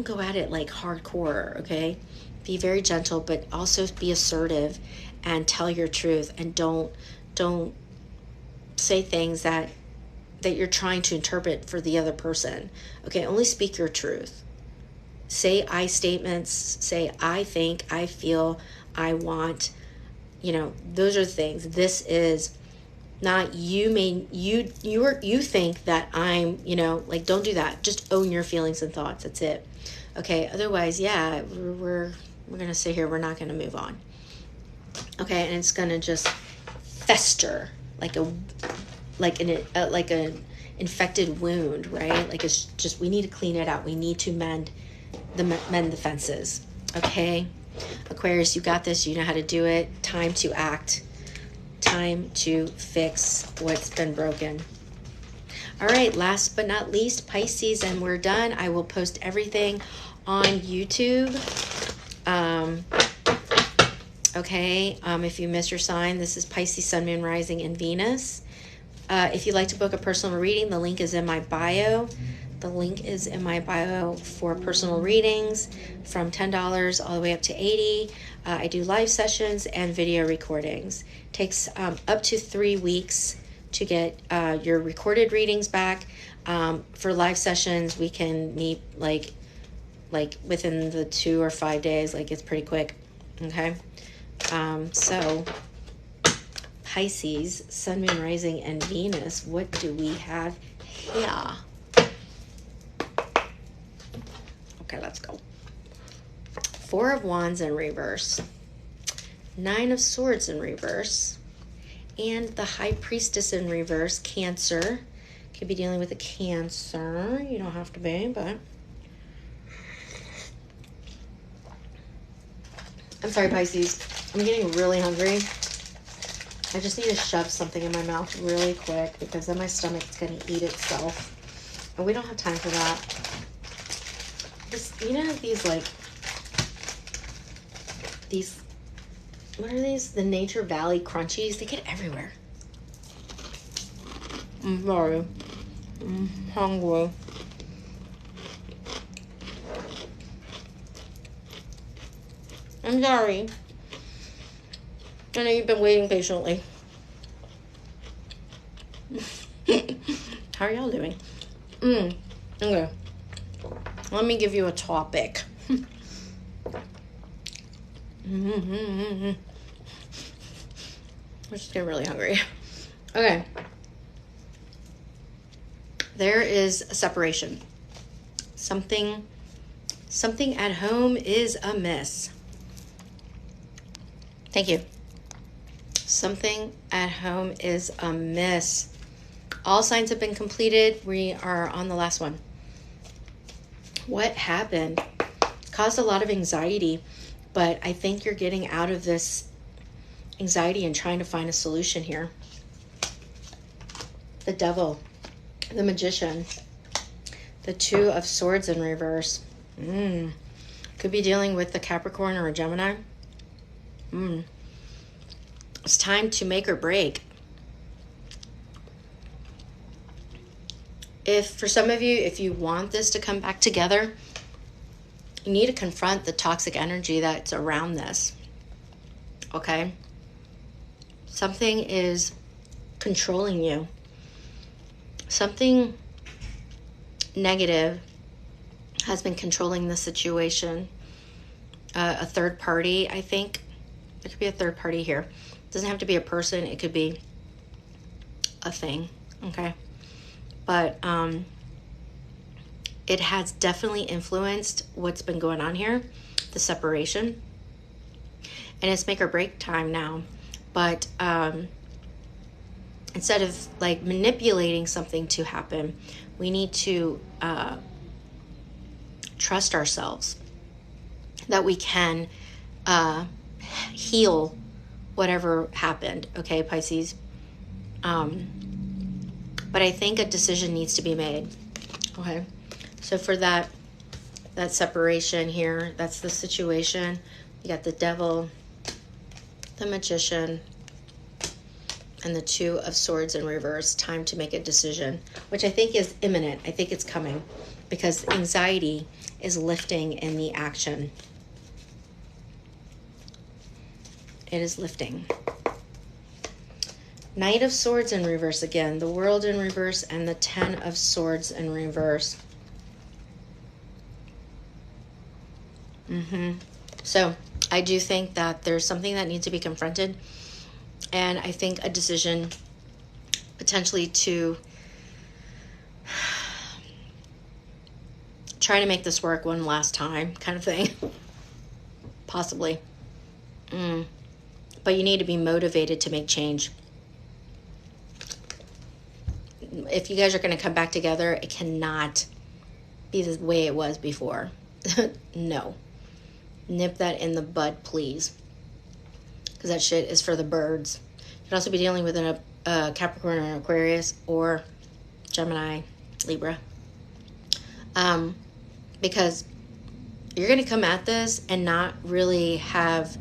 go at it like hardcore, okay? Be very gentle, but also be assertive and tell your truth, and don't say things that you're trying to interpret for the other person. Okay, only speak your truth. Say I statements, say I think, I feel, I want, those are the things. This is not you think that I'm, like, don't do that. Just own your feelings and thoughts. That's it. Okay, otherwise, yeah, we're going to sit here. We're not going to move on. Okay, and it's going to just fester like an infected wound, right? Like, it's just, we need to clean it out. We need to mend the fences. Okay, Aquarius, you got this. You know how to do it. Time to act. Time to fix what's been broken. All right, last but not least, Pisces, and we're done. I will post everything on YouTube. If you miss your sign, this is Pisces, Sun, Moon, Rising, and Venus. If you'd like to book a personal reading, the link is in my bio. The link is in my bio for personal readings from $10 all the way up to $80. I do live sessions and video recordings. Takes up to 3 weeks to get your recorded readings back. For live sessions, we can meet like within the 2 or 5 days. Like, it's pretty quick. Okay. So Pisces, Sun, Moon, Rising, and Venus. What do we have here? Okay, let's go. 4 of Wands in reverse. 9 of Swords in reverse. And the High Priestess in reverse, Cancer. Could be dealing with a Cancer. You don't have to be, but... I'm sorry, Pisces. I'm getting really hungry. I just need to shove something in my mouth really quick, because then my stomach's going to eat itself. And we don't have time for that. This, you know, these like, these, what are these? The Nature Valley Crunchies. They get everywhere. I'm sorry. I'm hungry. I'm sorry. I know you've been waiting patiently. How are y'all doing? Okay. Let me give you a topic. I'm just getting really hungry. Okay. There is a separation. Something at home is amiss. Thank you. Something at home is amiss. All signs have been completed. We are on the last one. What happened? Caused a lot of anxiety, but I think you're getting out of this anxiety and trying to find a solution here. The Devil, the Magician, the Two of Swords in reverse. Could be dealing with the Capricorn or a Gemini. It's time to make or break. If for some of you, if you want this to come back together, you need to confront the toxic energy that's around this. Okay? Something is controlling you. Something negative has been controlling the situation. A third party, I think. There could be a third party here. It doesn't have to be a person. It could be a thing. Okay? But it has definitely influenced what's been going on here, the separation. And it's make or break time now. But instead of like manipulating something to happen, we need to trust ourselves that we can heal whatever happened. Okay, Pisces? But I think a decision needs to be made. Okay, so for that separation here, that's the situation. You got the Devil, the Magician, and the Two of Swords in reverse. Time to make a decision, which I think is imminent. I think it's coming because anxiety is lifting in the action. It is lifting. Knight of Swords in reverse again. The World in reverse and the Ten of Swords in reverse. So I do think that there's something that needs to be confronted. And I think a decision potentially to try to make this work one last time kind of thing. Possibly. But you need to be motivated to make change. If you guys are going to come back together, it cannot be the way it was before. No. Nip that in the bud, please. Because that shit is for the birds. You could also be dealing with a Capricorn or Aquarius or Gemini, Libra. Because you're going to come at this and not really have,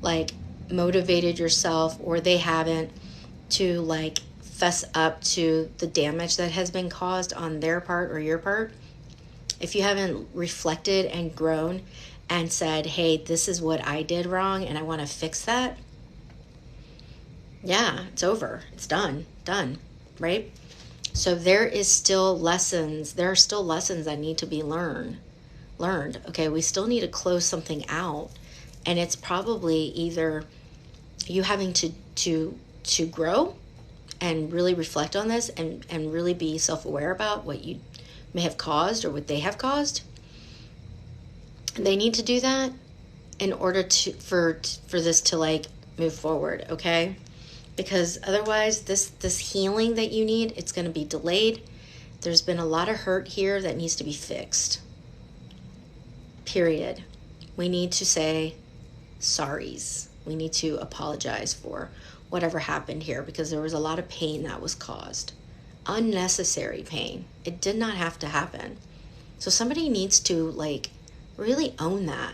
like, motivated yourself, or they haven't, to, like, fess up to the damage that has been caused on their part or your part. If you haven't reflected and grown and said, hey, this is what I did wrong and I want to fix that, yeah, it's over. It's done, right? So there is still lessons. There are still lessons that need to be learned. Okay, we still need to close something out, and it's probably either you having to grow and really reflect on this and really be self-aware about what you may have caused or what they have caused. They need to do that in order to for this to, like, move forward, okay? Because otherwise this healing that you need, it's going to be delayed. There's been a lot of hurt here that needs to be fixed. Period. We need to say sorries. We need to apologize for whatever happened here, because there was a lot of pain that was caused. unnecessary pain. It did not have to happen. So somebody needs to like really own that.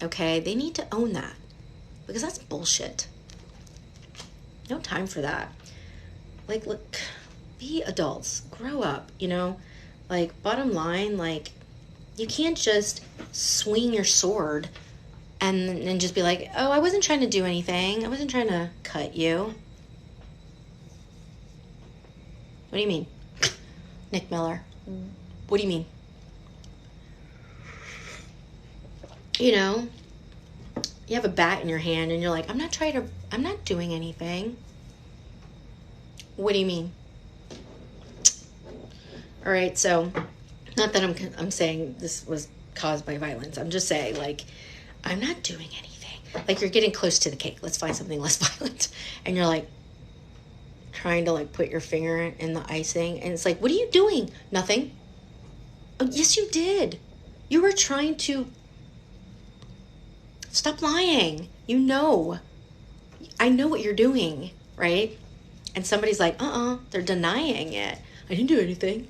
Okay? They need to own that, because that's bullshit. No time for that. Like, look, be adults, grow up, you know? Like, bottom line, like, you can't just swing your sword and just be like, oh, I wasn't trying to do anything. I wasn't trying to cut you. What do you mean? Nick Miller. What do you mean? You know, you have a bat in your hand and you're like, I'm not doing anything. What do you mean? All right, so not that I'm saying this was caused by violence. I'm just saying, like, I'm not doing anything. Like, you're getting close to the cake. Let's find something less violent. And you're like trying to like put your finger in the icing, and it's like, what are you doing? Nothing. Oh, yes, you did. You were trying to stop lying. You know, I know what you're doing, right? And somebody's like, they're denying it. I didn't do anything,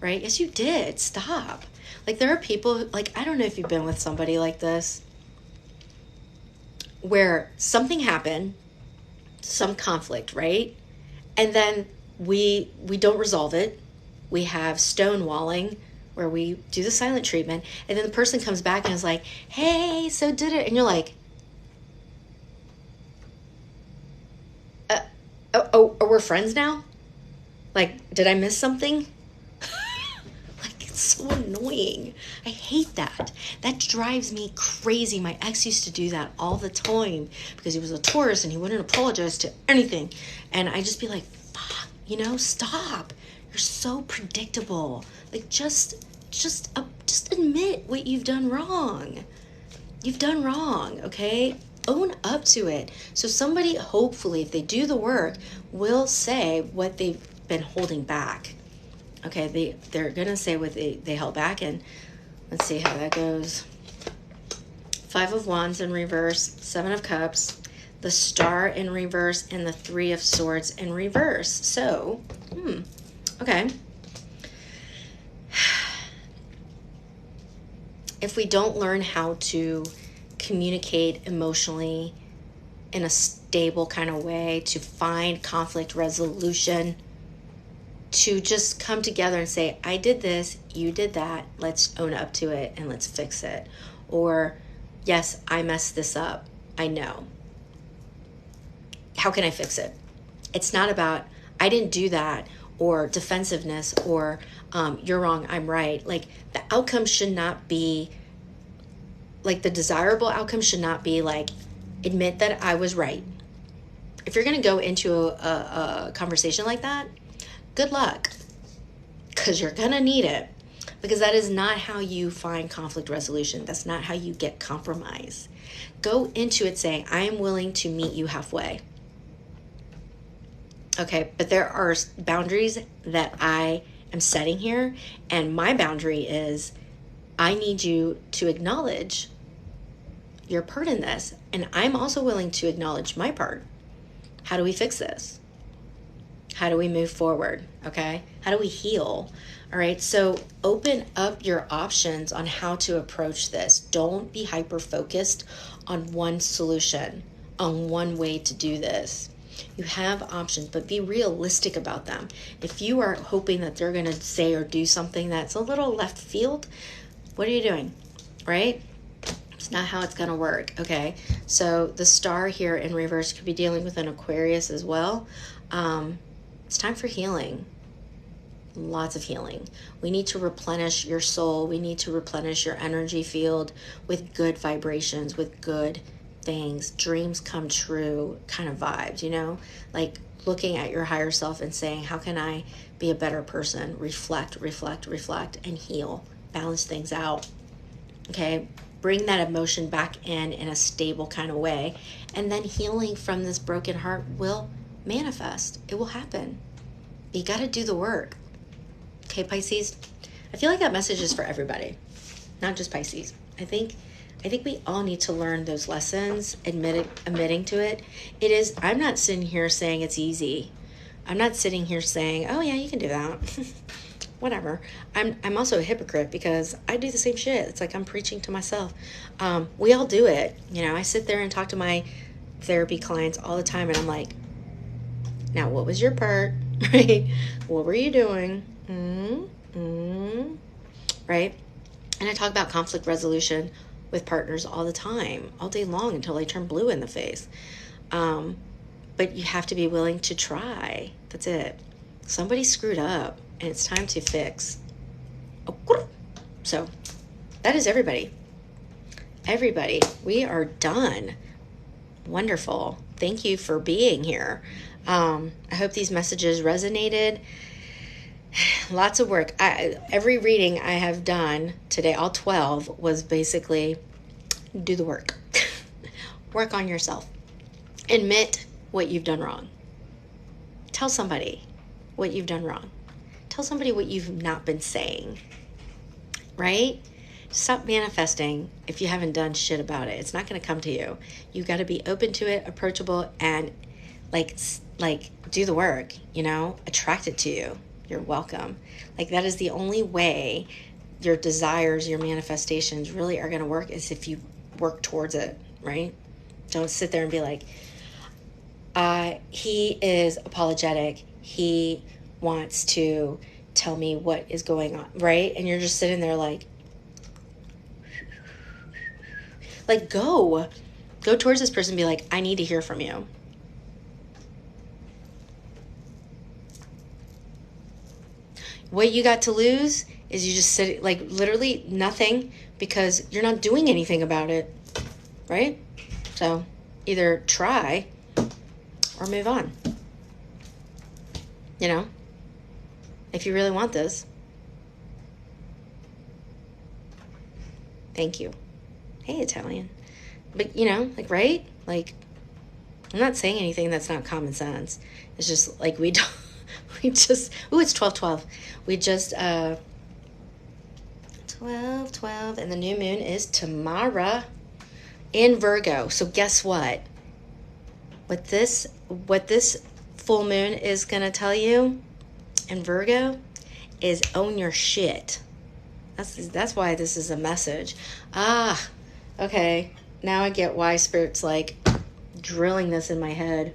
right? Yes, you did. Stop. Like, there are people, like, I don't know if you've been with somebody like this, where something happened, some conflict, right? And then we don't resolve it. We have stonewalling, where we do the silent treatment, and then the person comes back and is like, hey, so did it? And you're like, we're friends now? Like, did I miss something? Like, it's so annoying. I hate that. That drives me crazy. My ex used to do that all the time because he was a Taurus and he wouldn't apologize to anything. And I just be like, fuck, you know, stop. You're so predictable. Like, just admit what you've done wrong. You've done wrong, okay? Own up to it. So somebody, hopefully, if they do the work, will say what they've been holding back. Okay, they're going to say what they held back, and let's see how that goes. 5 of Wands in reverse, 7 of Cups, the Star in reverse, and the 3 of Swords in reverse. So, okay. If we don't learn how to communicate emotionally in a stable kind of way, to find conflict resolution, to just come together and say, I did this, you did that, let's own up to it and let's fix it. Or, yes, I messed this up, I know. How can I fix it? It's not about, I didn't do that, or defensiveness, or you're wrong, I'm right. Like, the outcome should not be, like, the desirable outcome should not be like, admit that I was right. If you're going to go into a conversation like that, good luck, because you're going to need it, because that is not how you find conflict resolution. That's not how you get compromise. Go into it saying, I am willing to meet you halfway. Okay, but there are boundaries that I am setting here, and my boundary is I need you to acknowledge your part in this, and I'm also willing to acknowledge my part. How do we fix this? How do we move forward? Okay, how do we heal? All right, so open up your options on how to approach this. Don't be hyper focused on one solution, on one way to do this. You have options, but be realistic about them. If you are hoping that they're going to say or do something that's a little left field, what are you doing, right? It's not how it's going to work, okay? So the Star here in reverse could be dealing with an Aquarius as well. It's time for healing. Lots of healing. We need to replenish your soul. We need to replenish your energy field with good vibrations, with good things, dreams come true kind of vibes, you know, like looking at your higher self and saying, how can I be a better person? Reflect, and heal, balance things out. Okay, bring that emotion back in a stable kind of way, and then healing from this broken heart will manifest. It will happen. You got to do the work. Okay, Pisces, I feel like that message is for everybody, not just Pisces. I think we all need to learn those lessons, admitting to it. It is, I'm not sitting here saying it's easy. I'm not sitting here saying, oh yeah, you can do that. Whatever. I'm also a hypocrite because I do the same shit. It's like I'm preaching to myself. We all do it. You know, I sit there and talk to my therapy clients all the time, and I'm like, now what was your part? Right? What were you doing? Right? And I talk about conflict resolution with partners all the time, all day long, until they turn blue in the face. But you have to be willing to try. That's it. Somebody screwed up, and it's time to fix. So that is everybody. Everybody, we are done. Wonderful. Thank you for being here. I hope these messages resonated. Lots of work. Every reading I have done today, all 12, was basically do the work. Work on yourself. Admit what you've done wrong. Tell somebody what you've done wrong. Tell somebody what you've not been saying. Right? Stop manifesting if you haven't done shit about it. It's not going to come to you. You got to be open to it, approachable, and like do the work, you know, attract it to you. You're welcome. Like, that is the only way your desires, your manifestations really are going to work, is if you work towards it, right? Don't sit there and be like, he is apologetic. He wants to tell me what is going on, right? And you're just sitting there like go towards this person and be like, I need to hear from you. What you got to lose is you just sit, like, literally nothing, because you're not doing anything about it, right? So either try or move on. You know, if you really want this. Thank you. Hey, Italian. But, you know, like, right? Like, I'm not saying anything that's not common sense. It's just like we don't. We just, it's 12/12. We just, 12/12, and the new moon is tomorrow in Virgo. So guess what? What this full moon is going to tell you in Virgo is own your shit. That's why this is a message. Okay. Now I get why Spirit's like drilling this in my head.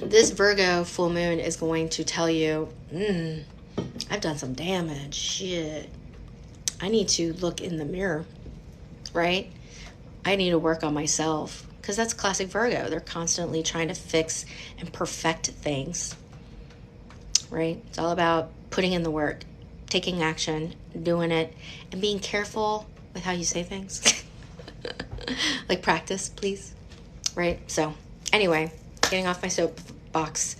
This Virgo full moon is going to tell you, I've done some damage. Shit. I need to look in the mirror, right? I need to work on myself, because that's classic Virgo. They're constantly trying to fix and perfect things, right? It's all about putting in the work, taking action, doing it, and being careful with how you say things. Like, practice, please, right? So anyway, getting off my soapbox.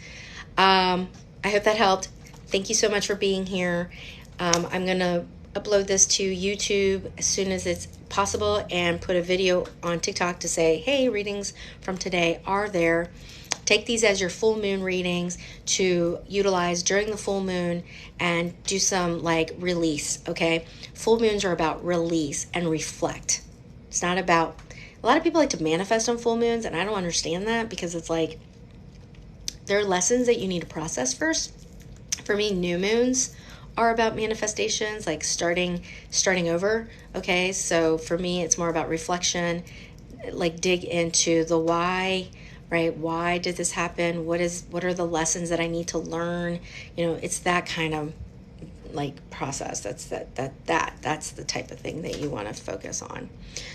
I hope that helped. Thank you so much for being here. I'm going to upload this to YouTube as soon as it's possible, and put a video on TikTok to say, hey, readings from today are there. Take these as your full moon readings to utilize during the full moon, and do some like release, okay? Full moons are about release and reflect. It's not about, a lot of people like to manifest on full moons, and I don't understand that, because it's like, there are lessons that you need to process first. For me, new moons are about manifestations, like starting over, okay? So for me, it's more about reflection, like dig into the why, right? Why did this happen? What are the lessons that I need to learn? You know, it's that kind of like process. That's the type of thing that you want to focus on.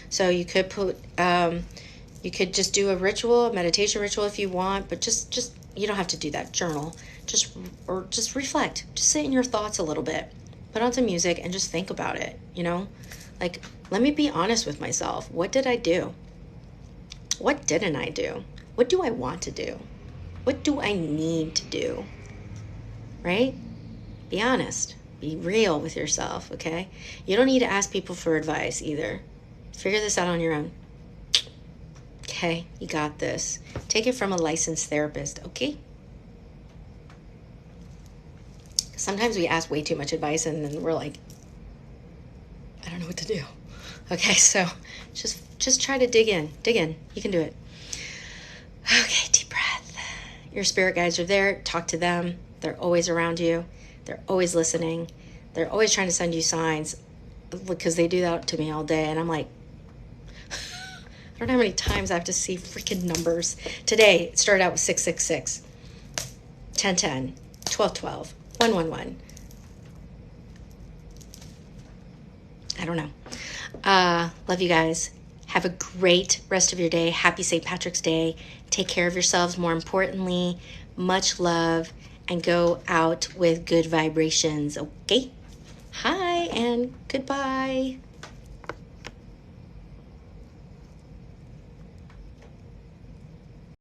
So you could put, you could just do a ritual, a meditation ritual if you want, but just you don't have to do that. Journal, just reflect, just sit in your thoughts a little bit, put on some music and just think about it. You know, like, let me be honest with myself. What did I do? What didn't I do? What do I want to do? What do I need to do? Right? Be honest. Be real with yourself, okay? You don't need to ask people for advice either. Figure this out on your own. Okay, you got this. Take it from a licensed therapist, okay? Sometimes we ask way too much advice, and then we're like, I don't know what to do. Okay, so just try to dig in. You can do it. Okay, deep breath. Your spirit guides are there. Talk to them. They're always around you. They're always listening. They're always trying to send you signs, because they do that to me all day. And I'm like, I don't know how many times I have to see freaking numbers. Today, it started out with 666, 1010, 1212, 111. I don't know. Love you guys. Have a great rest of your day. Happy St. Patrick's Day. Take care of yourselves. More importantly, much love, and go out with good vibrations. Okay? Hi and goodbye.